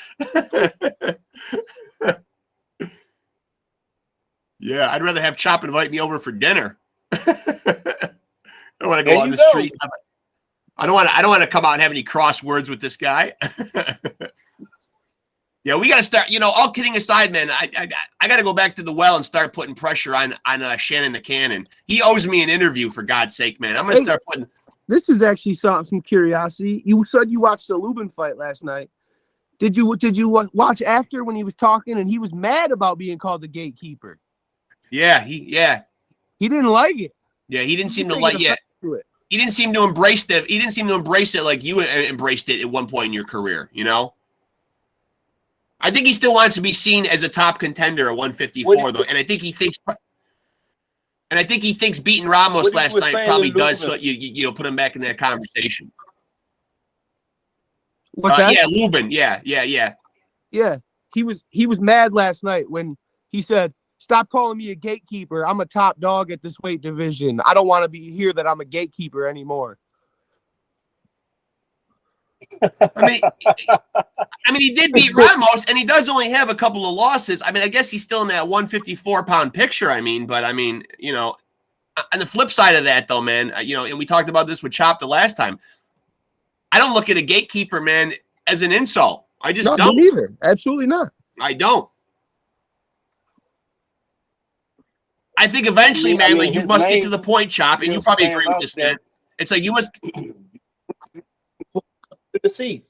Yeah, I'd rather have Chop invite me over for dinner. I don't want to go on the street. I don't want to come out and have any cross words with this guy. Yeah, we got to start. All kidding aside, man, I got to go back to the well and start putting pressure on Shannon the Cannon. He owes me an interview, for God's sake, man. I'm gonna start putting. This is actually some curiosity. You said you watched the Lubin fight last night. Did you watch after when he was talking and he was mad about being called the gatekeeper? Yeah, he didn't like it. Yeah, he didn't seem to like it. He didn't seem to embrace that. He didn't seem to embrace it like you embraced it at one point in your career. I think he still wants to be seen as a top contender at 154, though, and I think he thinks beating Ramos last night probably does so you put him back in that conversation. What's that? Yeah, Lubin. Yeah. Yeah, he was mad last night when he said, "Stop calling me a gatekeeper. I'm a top dog at this weight division. I don't want to be here that I'm a gatekeeper anymore." I mean, he did beat Ramos, and he does only have a couple of losses. I mean, I guess he's still in that 154-pound picture. On the flip side of that, though, man, and we talked about this with Chop the last time. I don't look at a gatekeeper, man, as an insult. I just don't. Me neither. Absolutely not. I don't. I think eventually, man, like you must get to the point, Chop, and you probably agree with this, man. It's like you must see.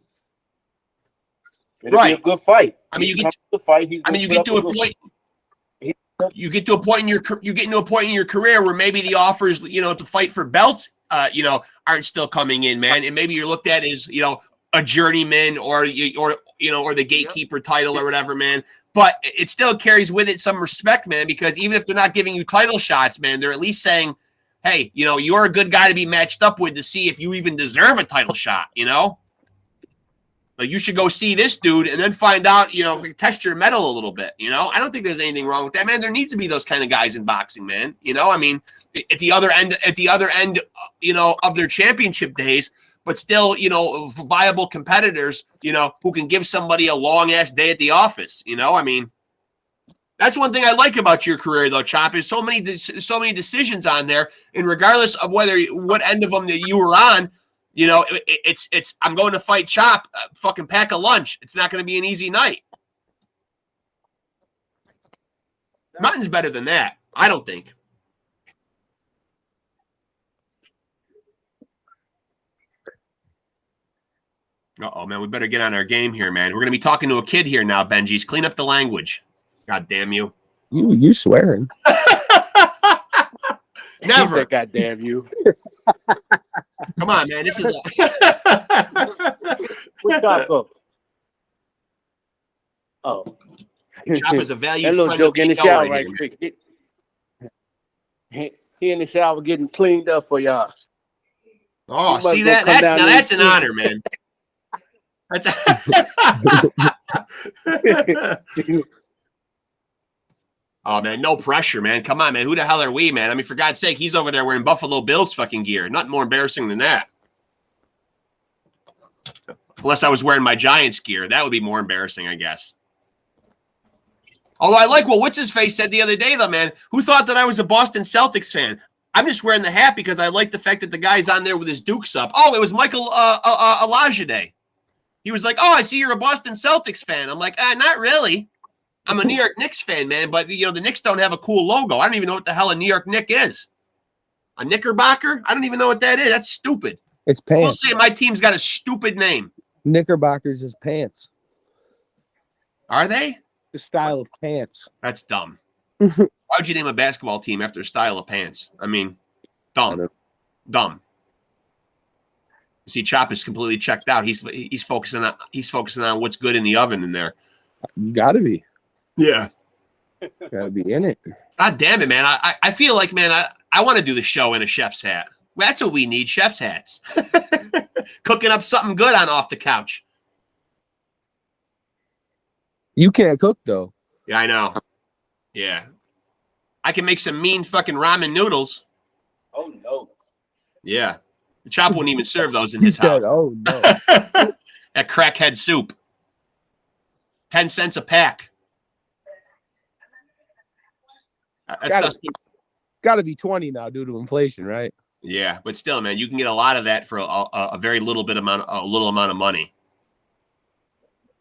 It'll be a good fight. I mean, you get to fight. I mean, you get to a point. You get to a point in your career where maybe the offers, to fight for belts, aren't still coming in, man. And maybe you're looked at as, a journeyman or the gatekeeper title or whatever, man. But it still carries with it some respect, man, because even if they're not giving you title shots, man, they're at least saying, hey, you're a good guy to be matched up with to see if you even deserve a title shot, Like you should go see this dude and then find out, test your mettle a little bit, I don't think there's anything wrong with that, man. There needs to be those kind of guys in boxing, man. I mean, at the other end, of their championship days, but still, viable competitors, who can give somebody a long ass day at the office, I mean, that's one thing I like about your career, though, Chop, is so many decisions on there, and regardless of what end of them that you were on, it's I'm going to fight Chop, fucking pack a lunch. It's not going to be an easy night. Nothing's better than that, I don't think. Uh-oh, man, we better get on our game here, man. We're going to be talking to a kid here now, Benji's. Clean up the language. God damn you. You swearing. Never. Said, God damn you. Come on, man. This is What's Chop up? Oh. Chop is a valued that little friend joke of in the show shower right quick. He in the shower getting cleaned up for y'all. Oh, see that? That's an honor, man. That's Oh, man, no pressure, man. Come on, man. Who the hell are we, man? I mean, for God's sake, he's over there wearing Buffalo Bills fucking gear. Nothing more embarrassing than that. Unless I was wearing my Giants gear. That would be more embarrassing, I guess. Although I like what What's-His-Face said the other day, though, man. Who thought that I was a Boston Celtics fan? I'm just wearing the hat because I like the fact that the guy's on there with his Dukes up. Oh, it was Michael Olajide. He was like, oh, I see you're a Boston Celtics fan. I'm like, not really. I'm a New York Knicks fan, man. But, the Knicks don't have a cool logo. I don't even know what the hell a New York Knick is. A Knickerbocker? I don't even know what that is. That's stupid. It's pants. We'll say my team's got a stupid name. Knickerbockers is pants. Are they? The style of pants. That's dumb. Why would you name a basketball team after a style of pants? I mean, dumb. Dumb. See, Chop is completely checked out. He's focusing on what's good in the oven in there. You gotta be. Yeah. Gotta be in it. God damn it, man. I feel like, man, I want to do the show in a chef's hat. That's what we need, chef's hats. Cooking up something good on Off the Couch. You can't cook, though. Yeah, I know. Yeah. I can make some mean fucking ramen noodles. Oh, no. Yeah. The Chop wouldn't even serve those in his house. Oh, no. That crackhead soup. 10 cents a pack. That's gotta be 20 now due to inflation, right? Yeah, but still, man, you can get a lot of that for a very little amount of money.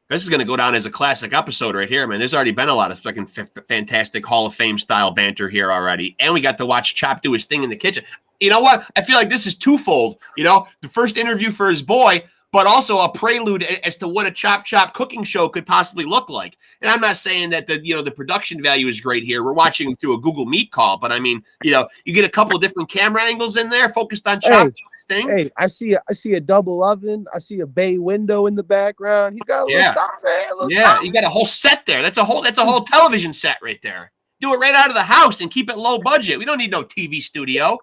This is going to go down as a classic episode right here, man. There's already been a lot of fucking fantastic Hall of Fame style banter here already, and we got to watch Chop do his thing in the kitchen. You know what? I feel like this is twofold. The first interview for his boy, but also a prelude as to what a Chop cooking show could possibly look like. And I'm not saying that the production value is great here. We're watching through a Google Meet call, but I mean, you get a couple of different camera angles in there focused on Chop doing his thing. Hey, I see a double oven. I see a bay window in the background. He's got a little you got a whole set there. That's a whole television set right there. Do it right out of the house and keep it low budget. We don't need no TV studio.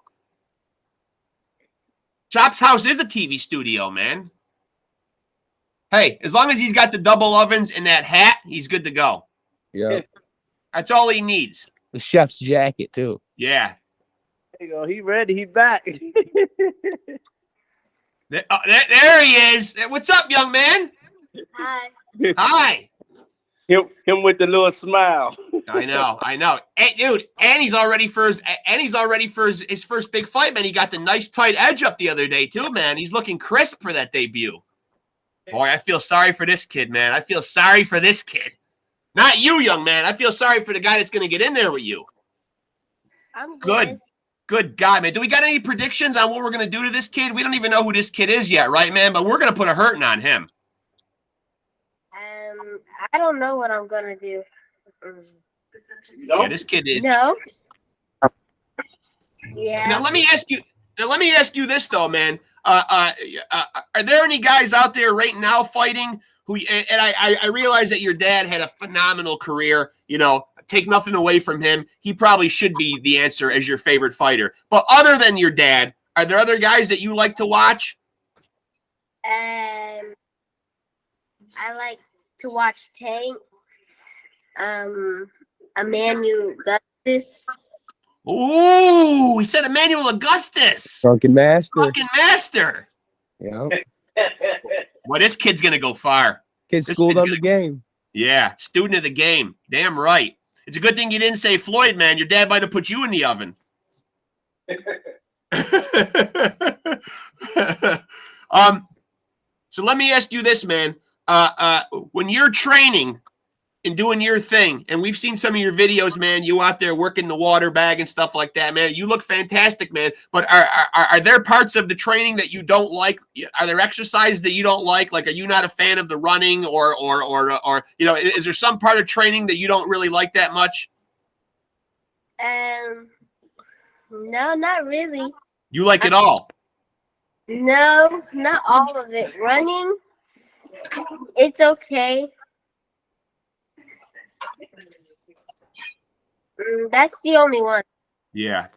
Chop's house is a TV studio, man. Hey, as long as he's got the double ovens and that hat, he's good to go. Yeah. That's all he needs. The chef's jacket, too. Yeah. There you go. He ready. He back. There he is. What's up, young man? Hi. Hi. Him with the little smile. I know. Hey, dude, and he's already for his first big fight, man. He got the nice tight edge up the other day, too, man. He's looking crisp for that debut. Boy, I feel sorry for this kid, man. I feel sorry for this kid. Not you, young man. I feel sorry for the guy that's going to get in there with you. I'm Good. Good God, man. Do we got any predictions on what we're going to do to this kid? We don't even know who this kid is yet, right, man? But we're going to put a hurting on him. I don't know what I'm gonna do. Yeah, this kid is. No. Yeah. Now let me ask you this though, man. Are there any guys out there right now fighting who? And I realize that your dad had a phenomenal career. You know, take nothing away from him. He probably should be the answer as your favorite fighter. But other than your dad, are there other guys that you like to watch? I like to watch Tank. Emmanuel Augustus. Ooh, he said Emmanuel Augustus. Drunken Master. Drunken Master. Yeah. Well, this kid's going to go far. Kid's schooled on the game. Yeah, student of the game. Damn right. It's a good thing you didn't say Floyd, man. Your dad might have put you in the oven. So let me ask you this, man. When you're training and doing your thing, and we've seen some of your videos, man, you out there working the water bag and stuff like that, man. You look fantastic, man. But are there parts of the training that you don't like? Are there exercises that you don't like? Like, are you not a fan of the running or you know, is there some part of training that you don't really like that much? No, not really. You like it all? No, not all of it. Running, it's okay. That's the only one. Yeah.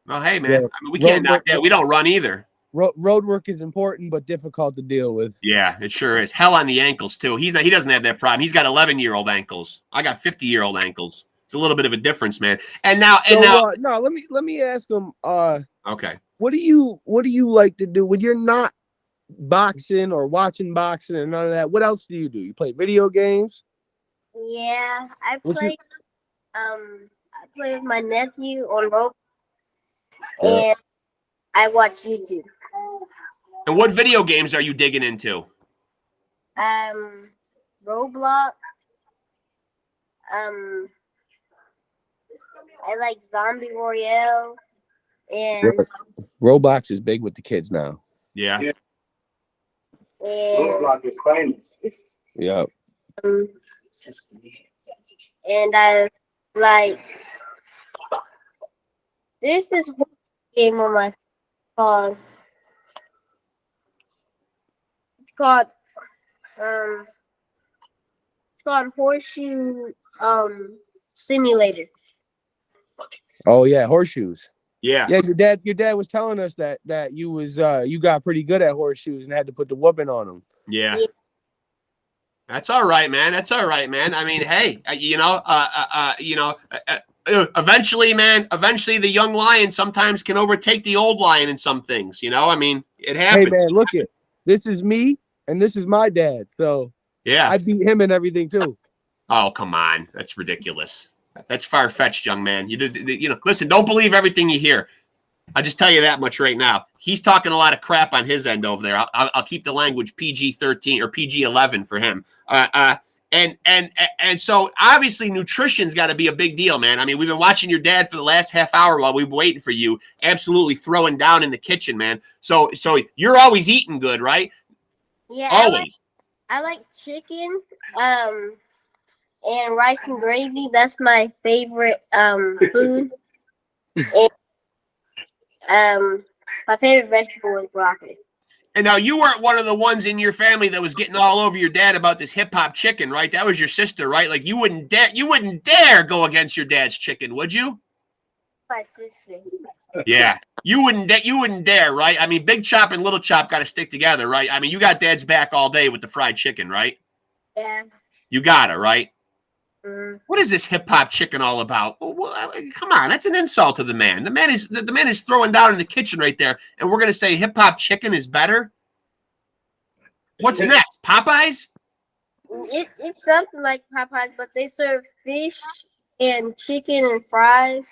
Well, hey, man. Yeah. I mean, we can't knock that. We don't run either. Road work is important, but difficult to deal with. Yeah, it sure is. Hell on the ankles too. He doesn't have that problem. He's got 11-year-old ankles. I got 50-year-old ankles. It's a little bit of a difference, man. And now, no. Let me ask him. Okay. What do you like to do when you're not boxing or watching boxing and none of that? What else do? You play video games? Yeah, I play. I play with my nephew on Roblox, and I watch YouTube. And what video games are you digging into? Roblox. I like Zombie Royale, and Roblox is big with the kids now. Yeah. And Roblox is famous. Yeah. And I like. There's this game on my phone. It's called Horseshoe Simulator. Oh yeah, horseshoes. Yeah. Yeah, your dad was telling us that you got pretty good at horseshoes and had to put the whooping on them. Yeah. That's all right, man. That's all right, man. I mean, hey, eventually, man, the young lion sometimes can overtake the old lion in some things, you know? I mean, it happens. Hey man, look it. This is me and this is my dad. So yeah, I beat him in everything too. Oh, come on. That's ridiculous. That's far-fetched, young man. Listen, don't believe everything you hear. I'll just tell you that much right now. He's talking a lot of crap on his end over there. I'll keep the language PG-13 or PG-11 for him. And so obviously nutrition's got to be a big deal, man. I mean, we've been watching your dad for the last half hour while we've been waiting for you, absolutely throwing down in the kitchen, man. So you're always eating good, right? Yeah, always. I like chicken, and rice and gravy. That's my favorite food. And, my favorite vegetable is broccoli. And now you weren't one of the ones in your family that was getting all over your dad about this hip hop chicken, right? That was your sister, right? Like you wouldn't dare go against your dad's chicken, would you? My sister. Yeah, you wouldn't dare, right? I mean, Big Chop and Little Chop got to stick together, right? I mean, you got dad's back all day with the fried chicken, right? Yeah. You got it, right? Mm. What is this hip hop chicken all about? Well, come on, that's an insult to the man. The man is throwing down in the kitchen right there, and we're gonna say hip hop chicken is better. What's next? Popeyes? It's something like Popeyes, but they serve fish and chicken and fries.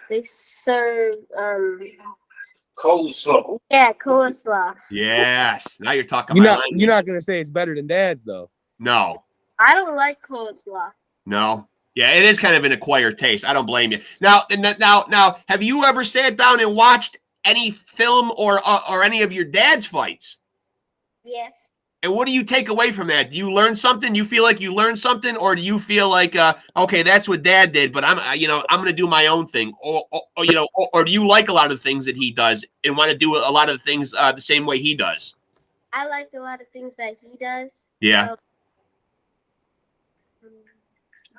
They serve coleslaw. Yeah, coleslaw. Yes. Now you're talking. You're not gonna say it's better than dad's though. No. I don't like coleslaw. No. Yeah, it is kind of an acquired taste. I don't blame you. Now, have you ever sat down and watched any film or any of your dad's fights? Yes. And what do you take away from that? Do you learn something? You feel like you learned something, or do you feel like, okay, that's what Dad did, but I'm going to do my own thing, or do you like a lot of things that he does and want to do a lot of things the same way he does? I like a lot of things that he does. Yeah.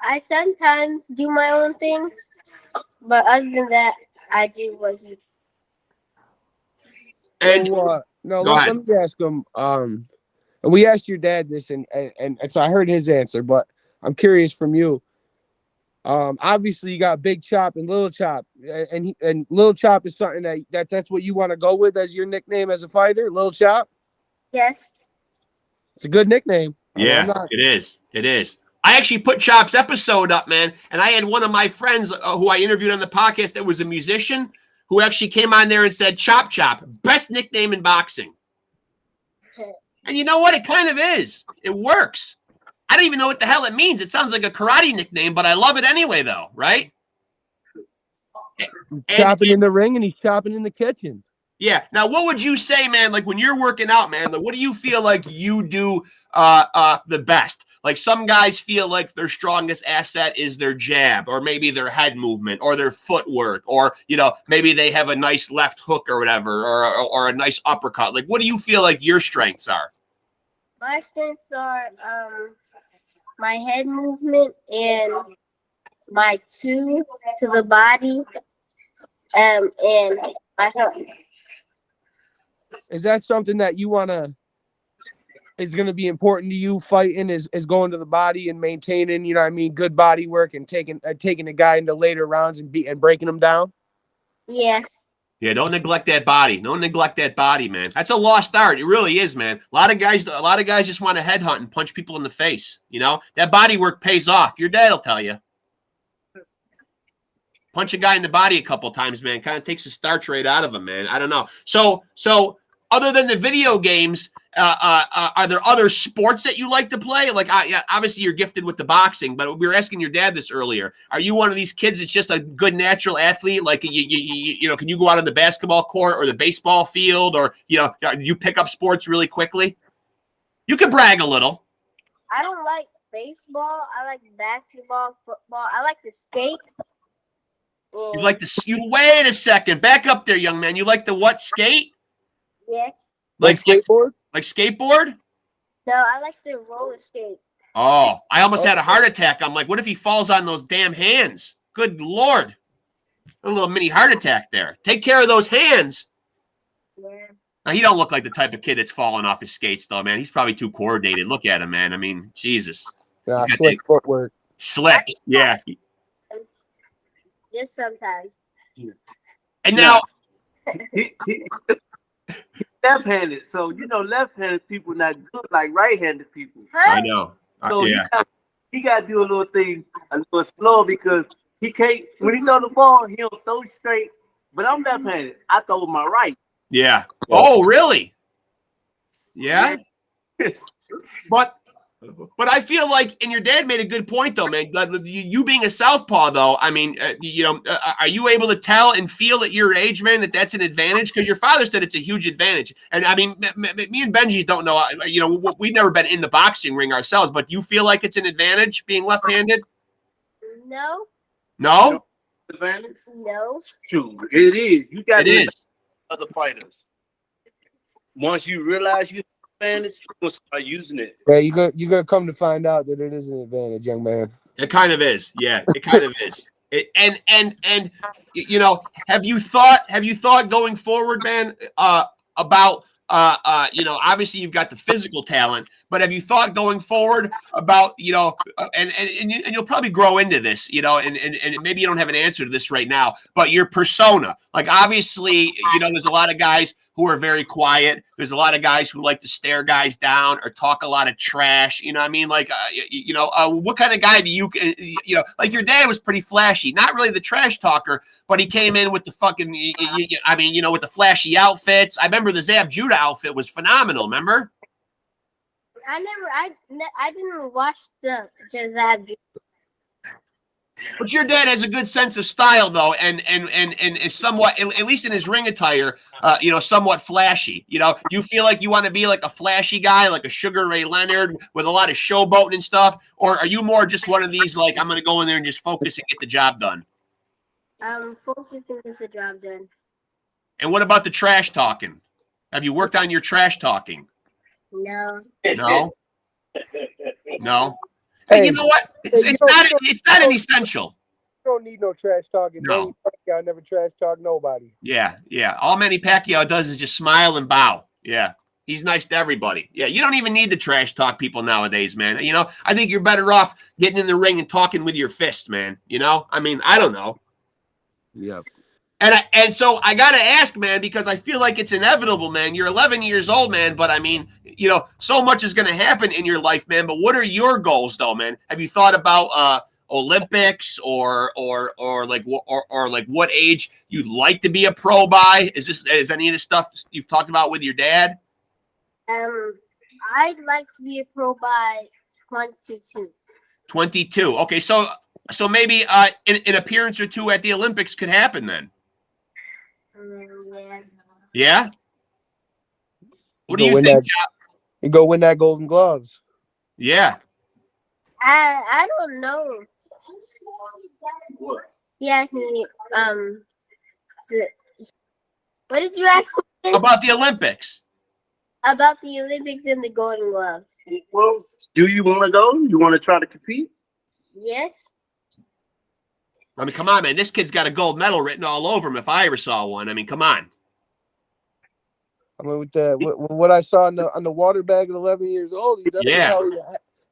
I sometimes do my own things, but other than that, I do what he. And let me ask him. And we asked your dad this, and so I heard his answer, but I'm curious from you. Obviously you got Big Chop and Lil Chop, and Lil Chop is something that's what you want to go with as your nickname as a fighter, Lil Chop. Yes. It's a good nickname. Yeah, it is. It is. I actually put Chop's episode up, man, and I had one of my friends who I interviewed on the podcast that was a musician who actually came on there and said, Chop Chop, best nickname in boxing. And you know what? It kind of is. It works. I don't even know what the hell it means. It sounds like a karate nickname, but I love it anyway, though, right? Chopping in the ring and he's chopping in the kitchen. Yeah. Now, what would you say, man, like when you're working out, man, like what do you feel like you do the best? Like some guys feel like their strongest asset is their jab, or maybe their head movement, or their footwork, or, maybe they have a nice left hook or whatever, or a nice uppercut. Like, what do you feel like your strengths are? My strengths are my head movement and my two to the body, and my hook. Is that something that you is going to be important to you fighting is going to the body and maintaining, good body work and taking a guy into later rounds and breaking him down? Yes. Yeah, don't neglect that body. Don't neglect that body, man. That's a lost art. It really is, man. A lot of guys just want to headhunt and punch people in the face. That body work pays off. Your dad will tell you. Punch a guy in the body a couple times, man. Kind of takes the starch rate out of him, man. I don't know. So other than the video games, are there other sports that you like to play? Like, obviously you're gifted with the boxing, but we were asking your dad this earlier. Are you one of these kids that's just a good natural athlete? Like, can you go out on the basketball court or the baseball field, or you pick up sports really quickly? You can brag a little. I don't like baseball. I like basketball, football. I like to skate. You like to? Wait a second. Back up there, young man. You like to what? Skate? Yes. Like skateboard? Like skateboard? No, I like to roller skate. Oh, I almost had a heart attack. I'm like, what if he falls on those damn hands? Good Lord. A little mini heart attack there. Take care of those hands. Yeah. Now, he don't look like the type of kid that's falling off his skates, though, man. He's probably too coordinated. Look at him, man. I mean, Jesus. Yeah, slick footwork. Slick, yeah. Just sometimes. And now... He left-handed, so left-handed people not good like right-handed people. Huh? I know. So Yeah. he got to do a little things a little slow because he can't. When he throw the ball, he don't throw straight. But I'm left-handed. I throw with my right. Yeah. Oh, really? Yeah. But I feel like, and your dad made a good point, though, man. You being a southpaw, though, I mean, are you able to tell and feel at your age, man, that that's an advantage? Because your father said it's a huge advantage. And I mean, me and Benji don't know. We've never been in the boxing ring ourselves, but you feel like it's an advantage being left-handed? No. No. Advantage? No. True, it is. You got It is. other fighters. Once you realize you advantage, you're gonna start using it. Yeah, you're gonna come to find out that it is an advantage, young man. It kind of is. Yeah, it kind of is. And have you thought going forward, man, about obviously you've got the physical talent, but have you thought going forward about and you'll probably grow into this, and maybe you don't have an answer to this right now, but your persona, like obviously there's a lot of guys who are very quiet. There's a lot of guys who like to stare guys down or talk a lot of trash. You know what I mean? Like, what kind of guy do you like your dad was pretty flashy, not really the trash talker, but he came in with the fucking, with the flashy outfits. I remember the Zab Judah outfit was phenomenal. Remember? I didn't watch the Zab. But your dad has a good sense of style, though, and is somewhat, at least in his ring attire, somewhat flashy. Do you feel like you want to be like a flashy guy, like a Sugar Ray Leonard with a lot of showboating and stuff, or are you more just one of these like I'm going to go in there and just focus and get the job done? Focus and get the job done. And what about the trash talking? Have you worked on your trash talking? No. No. No. Hey, and you know what? It's not an essential. You don't need no trash talking. No. Manny Pacquiao never trash talk nobody. Yeah. All Manny Pacquiao does is just smile and bow. Yeah. He's nice to everybody. Yeah, you don't even need the trash talk people nowadays, man. I think you're better off getting in the ring and talking with your fists, man. I mean, I don't know. Yep. And so I got to ask, man, because I feel like it's inevitable, man. You're 11 years old, man, but I mean, so much is going to happen in your life, man. But what are your goals, though, man? Have you thought about Olympics or like what age you'd like to be a pro by? Is any of this stuff you've talked about with your dad? I'd like to be a pro by 22. 22. Okay, so maybe an appearance or two at the Olympics could happen then. Yeah. Yeah? What do you think, Chop? You go win that Golden Gloves. Yeah. I don't know. What? He asked me, what did you ask me? About the Olympics. About the Olympics and the Golden Gloves. Well, do you want to go? You want to try to compete? Yes. I mean, come on, man. This kid's got a gold medal written all over him if I ever saw one. I mean, come on. I mean, with what I saw on the water bag at 11 years old, he's definitely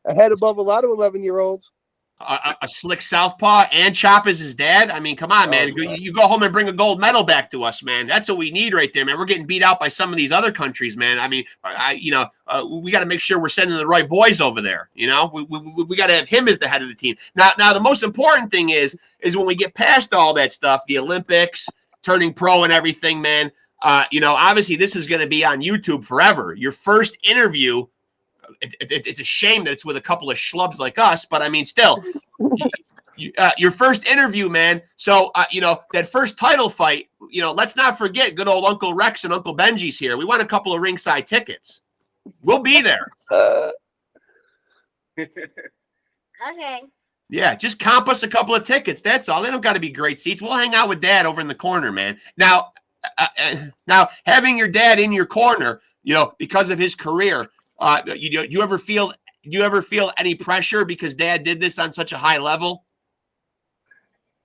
ahead above a lot of 11-year-olds. A slick southpaw and Chop is his dad. I mean, come on, man. You go home and bring a gold medal back to us, man. That's what we need right there, man. We're getting beat out by some of these other countries, man. I mean, we got to make sure we're sending the right boys over there. We got to have him as the head of the team. Now, the most important thing is when we get past all that stuff, the Olympics, turning pro and everything, man. Obviously this is going to be on YouTube forever. Your first interview. It's a shame that it's with a couple of schlubs like us, but I mean, still, your first interview, man. So, that first title fight, let's not forget good old Uncle Rexxx and Uncle Benji's here. We want a couple of ringside tickets. We'll be there. Okay. Yeah, just comp us a couple of tickets. That's all. They don't got to be great seats. We'll hang out with Dad over in the corner, man. Now, having your dad in your corner, because of his career, do you ever feel any pressure because Dad did this on such a high level?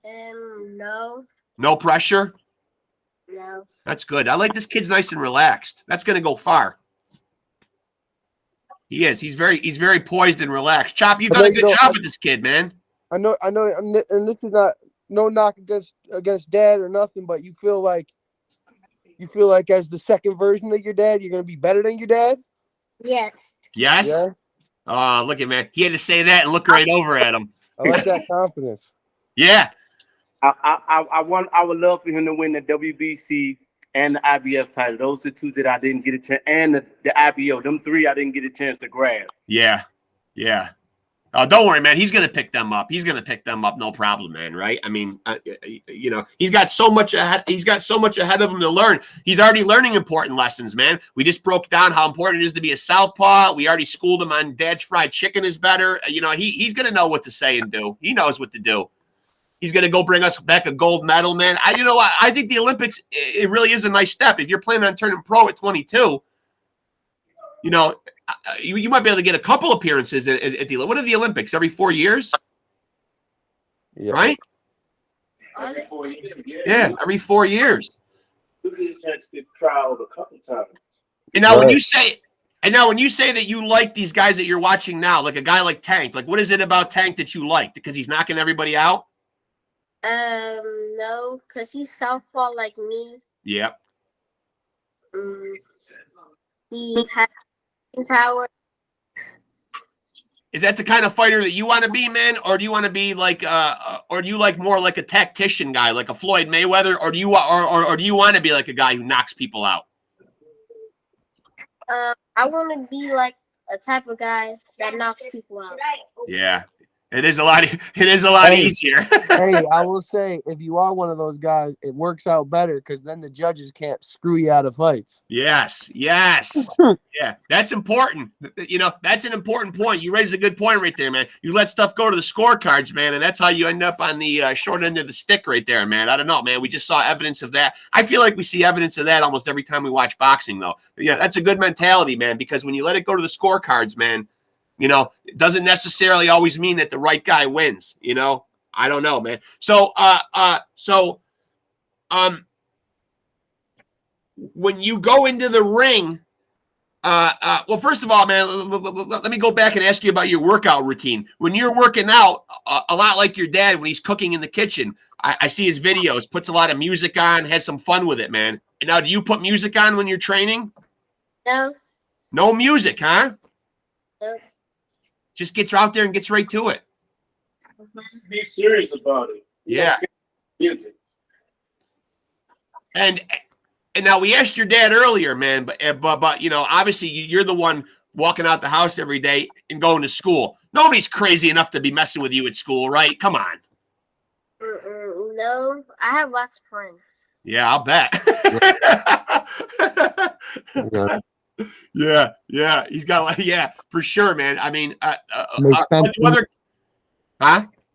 No. No pressure? No. That's good. I like this kid's nice and relaxed. That's going to go far. He is. He's very poised and relaxed. Chop, you've done a good job with this kid, man. I know, and this is not no knock against Dad or nothing, but you feel like as the second version of your dad, you're going to be better than your dad? Yes. Yes? Yeah. Oh, look at man. He had to say that and look right over at him. I like that confidence. Yeah. I would love for him to win the WBC and the IBF title. Those are two that I didn't get a chance, and the IBO. Them three I didn't get a chance to grab. Yeah. Yeah. Oh, don't worry, man. He's going to pick them up. He's going to pick them up. No problem, man. Right. I mean, he's got so much ahead. He's got so much ahead of him to learn. He's already learning important lessons, man. We just broke down how important it is to be a southpaw. We already schooled him on Dad's fried chicken is better. He's going to know what to say and do. He knows what to do. He's going to go bring us back a gold medal, man. I think the Olympics, it really is a nice step. If you're planning on turning pro at 22, you might be able to get a couple appearances at the. What are the Olympics? Every 4 years, yeah. Right? Every 4 years. Yeah, every 4 years. You get a chance to try out a couple times. And now, when you say that you like these guys that you're watching now, like a guy like Tank, like what is it about Tank that you like? Because he's knocking everybody out. No, because he's southpaw like me. Yep. He has power. Is that the kind of fighter that you want to be, man, or do you want to be like, or do you like more like a tactician guy, like a Floyd Mayweather, or do you want to be like a guy who knocks people out? I want to be like a type of guy that knocks people out. Yeah. It is a lot. It is a lot easier. Hey, I will say, if you are one of those guys, it works out better because then the judges can't screw you out of fights. Yes. Yeah, that's important. You know, that's an important point. You raise a good point right there, man. You let stuff go to the scorecards, man, and that's how you end up on the short end of the stick right there, man. I don't know, man. We just saw evidence of that. I feel like we see evidence of that almost every time we watch boxing, though. Yeah, that's a good mentality, man, because when you let it go to the scorecards, man, you know, it doesn't necessarily always mean that the right guy wins, you know? I don't know, man. So, when you go into the ring, well, first of all, man, let me go back and ask you about your workout routine. When you're working out, a lot like your dad when he's cooking in the kitchen, I see his videos, puts a lot of music on, has some fun with it, man. And now, do you put music on when you're training? No. No music, huh? No. Just gets out there and gets right to it. Be serious about it. Yeah. And now we asked your dad earlier, man, but you know, obviously you're the one walking out the house every day and going to school. Nobody's crazy enough to be messing with you at school, right? Come on. No, I have lots of friends. Yeah, I'll bet. Yeah. He's got, for sure, man. I mean, Makes sense.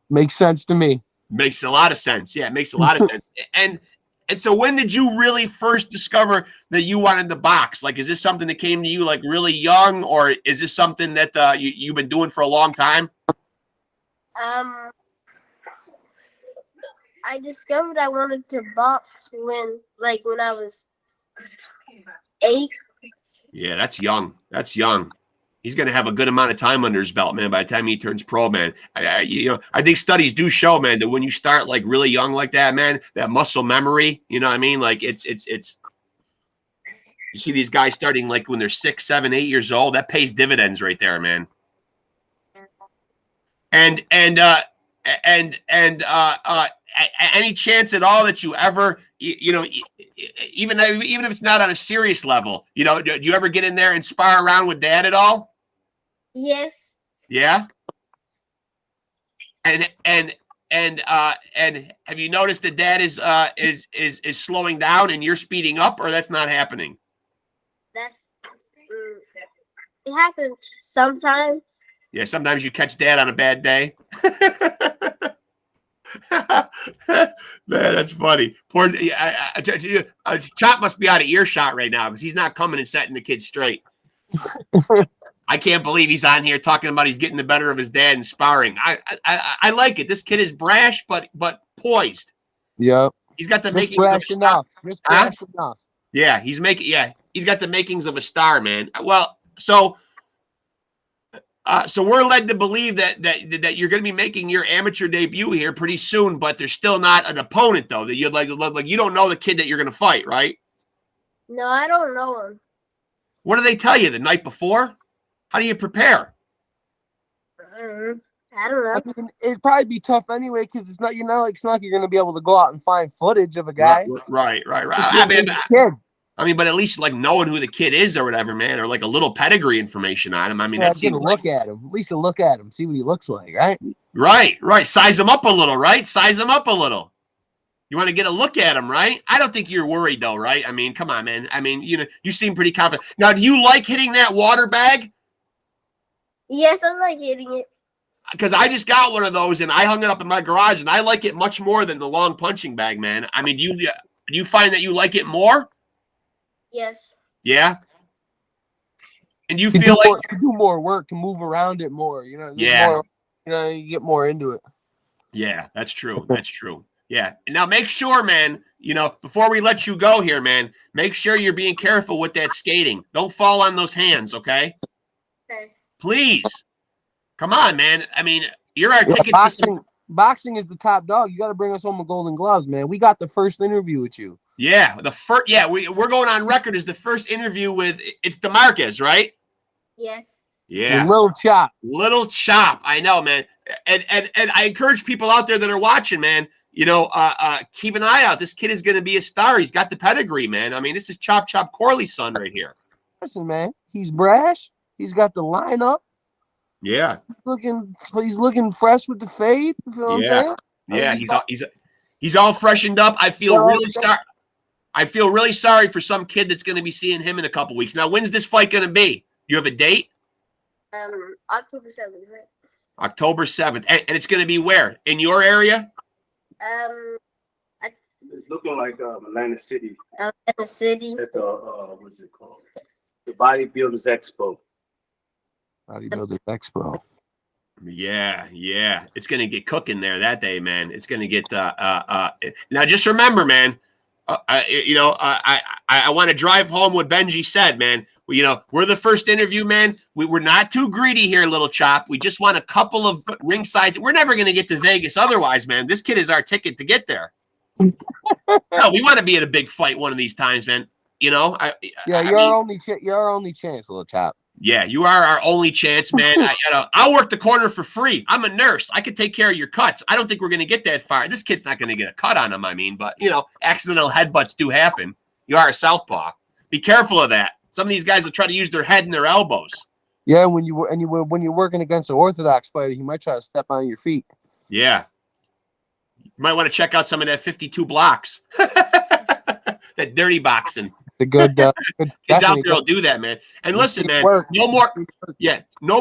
Makes sense to me. Makes a lot of sense. Yeah, it makes a lot of sense. And so when did you really first discover that you wanted to box? Like, is this something that came to you like really young, or is this something that you've been doing for a long time? I discovered I wanted to box when I was 8. Yeah, that's young. That's young. He's going to have a good amount of time under his belt, man, by the time he turns pro, man. I think studies do show, man, that when you start like really young like that, man, that muscle memory, you know what I mean? Like it's you see these guys starting like when they're 6, 7, 8 years old, that pays dividends right there, man. And any chance at all that you ever, you know, even if it's not on a serious level, you know, do you ever get in there and spar around with dad at all? Yes. Yeah. And have you noticed that dad is slowing down and you're speeding up, or that's not happening? It happens sometimes. Yeah, sometimes you catch dad on a bad day. Man, that's funny. Poor Chop must be out of earshot right now because he's not coming and setting the kid straight. I can't believe he's on here talking about he's getting the better of his dad and sparring. I like it. This kid is brash, but poised. Yeah, he's got the makings of a star. Just brash enough. Yeah, he's got the makings of a star, man. Well, so we're led to believe that you're going to be making your amateur debut here pretty soon, but there's still not an opponent though. That you like you don't know the kid that you're going to fight, right? No, I don't know him. What do they tell you the night before? How do you prepare? I don't know. I mean, it'd probably be tough anyway because it's not like you're going to be able to go out and find footage of a guy. Right. I mean, but at least like knowing who the kid is or whatever, man, or like a little pedigree information on him. I mean, that's at him. At least a look at him, see what he looks like, right? Right. Size him up a little, right? Size him up a little. You want to get a look at him, right? I don't think you're worried though, right? I mean, come on, man. I mean, you know, you seem pretty confident. Now, do you like hitting that water bag? Yes, I like hitting it. Because I just got one of those and I hung it up in my garage and I like it much more than the long punching bag, man. I mean, do you find that you like it more? Yes. Yeah. And you feel like you do more work to move around it more, you know? Yeah. More, you get more into it. Yeah, that's true. That's true. Yeah. And now make sure, man, you know, before we let you go here, man, make sure you're being careful with that skating. Don't fall on those hands, okay? Okay. Please. Come on, man. I mean, you're our ticket. Boxing is the top dog. You got to bring us home with golden gloves, man. We got the first interview with you. Yeah, we're going on record as the first interview with it's DEMARQUEZ, right? Yes. Yeah. LIL CHOP. LIL CHOP. I know, man. And I encourage people out there that are watching, man, you know, keep an eye out. This kid is going to be a star. He's got the pedigree, man. I mean, this is Chop Chop Corley's son right here. Listen, man, he's brash. He's got the lineup. Yeah. He's looking fresh with the fade. You feel what I'm saying? Yeah, he's all freshened up. I feel really sorry. I feel really sorry for some kid that's going to be seeing him in a couple weeks. Now, when's this fight going to be? You have a date? October 7th, right? October 7th. And it's going to be where? In your area? It's looking like Atlanta City. Atlanta City. At the what's it called? The Bodybuilders Expo. Bodybuilders Expo. Yeah. It's going to get cooking there that day, man. It's going to get now. Just remember, man. I want to drive home what Benji said, man. We're the first interview, man. We're not too greedy here, Little Chop. We just want a couple of ringsides. We're never going to get to Vegas otherwise, man. This kid is our ticket to get there. No, we want to be at a big fight one of these times, man. You're our only chance, Little Chop. Yeah, you are our only chance, man. I'll work the corner for free. I'm a nurse. I could take care of your cuts. I don't think we're going to get that far. This kid's not going to get a cut on him, but, accidental headbutts do happen. You are a southpaw. Be careful of that. Some of these guys will try to use their head and their elbows. Yeah, when you're working against an orthodox fighter, he might try to step on your feet. Yeah. You might want to check out some of that 52 blocks. That dirty boxing. The good kids out there will do that, man. And listen, man, no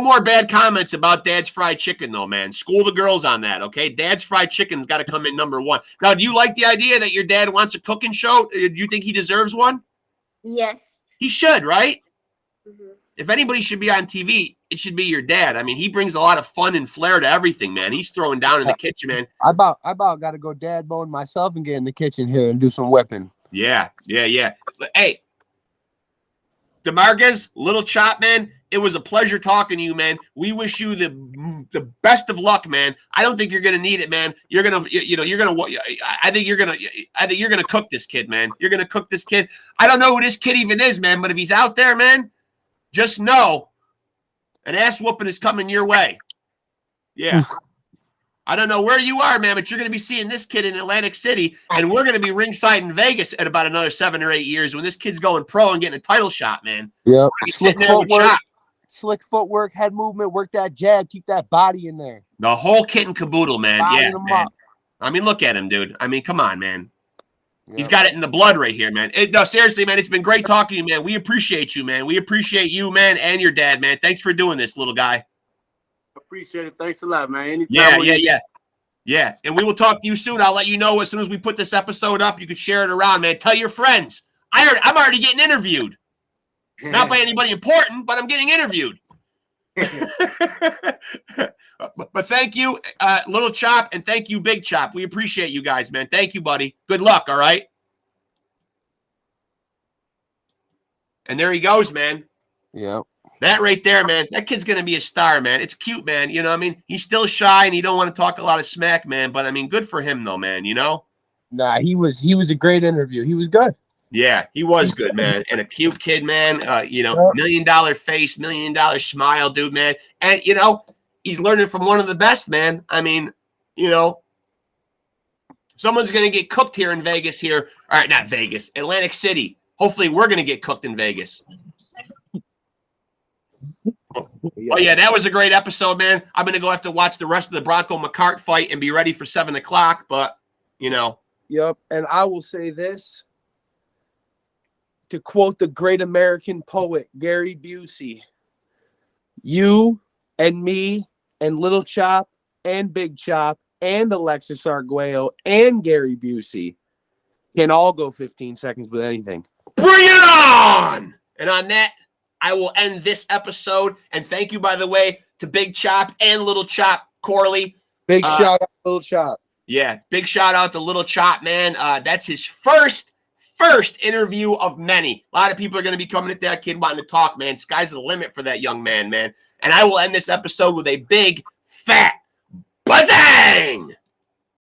more bad comments about Dad's Fried Chicken, though, man. School the girls on that, okay? Dad's Fried Chicken's got to come in number one. Now, do you like the idea that your dad wants a cooking show? Do you think he deserves one? Yes. He should, right? Mm-hmm. If anybody should be on TV, it should be your dad. I mean, he brings a lot of fun and flair to everything, man. He's throwing down in the kitchen, man. I about got to go dad bone myself and get in the kitchen here and do some whipping. Yeah. Hey, DEMARQUEZ, Little Chop, man, it was a pleasure talking to you, man. We wish you the best of luck, man. I don't think you're gonna need it, man. I think you're gonna cook this kid, man. You're gonna cook this kid. I don't know who this kid even is, man, but if he's out there, man, just know an ass whooping is coming your way. Yeah. I don't know where you are, man, but you're going to be seeing this kid in Atlantic City, and we're going to be ringside in Vegas at about another 7 or 8 years when this kid's going pro and getting a title shot, man. Yep. Slick footwork, head movement, work that jab, keep that body in there. The whole kit and caboodle, man. Body man. I mean, look at him, dude. I mean, come on, man. Yep. He's got it in the blood right here, man. No, seriously, man, it's been great talking to you, man. We appreciate you, man. We appreciate you, man, and your dad, man. Thanks for doing this, little guy. Appreciate it. Thanks a lot, man. Anytime. Yeah. And we will talk to you soon. I'll let you know as soon as we put this episode up. You can share it around, man. Tell your friends. I'm already getting interviewed. Not by anybody important, but I'm getting interviewed. but thank you, Little Chop, and thank you, Big Chop. We appreciate you guys, man. Thank you, buddy. Good luck, all right? And there he goes, man. Yeah. That right there, man, that kid's going to be a star, man. It's cute, man. You know what I mean? He's still shy and he don't want to talk a lot of smack, man. But, I mean, good for him, though, man, you know? Nah, he was a great interview. He was good. Yeah, he was good, man. And a cute kid, man. $1 million face, $1 million smile, dude, man. And, he's learning from one of the best, man. I mean, someone's going to get cooked here in Vegas here. All right, not Vegas, Atlantic City. Hopefully we're going to get cooked in Vegas. Oh, yeah, that was a great episode, man. I'm going to go have to watch the rest of the Bronco McCart fight and be ready for 7 o'clock, but, Yep, and I will say this. To quote the great American poet, Gary Busey, you and me and Little Chop and Big Chop and Alexis Arguello and Gary Busey can all go 15 seconds with anything. Bring it on! And on that, I will end this episode. And thank you, by the way, to Big Chop and Little Chop, Corley. Big shout out, Little Chop. Yeah, big shout out to Little Chop, man. That's his first interview of many. A lot of people are going to be coming at that kid wanting to talk, man. Sky's the limit for that young man, man. And I will end this episode with a big, fat buzzing!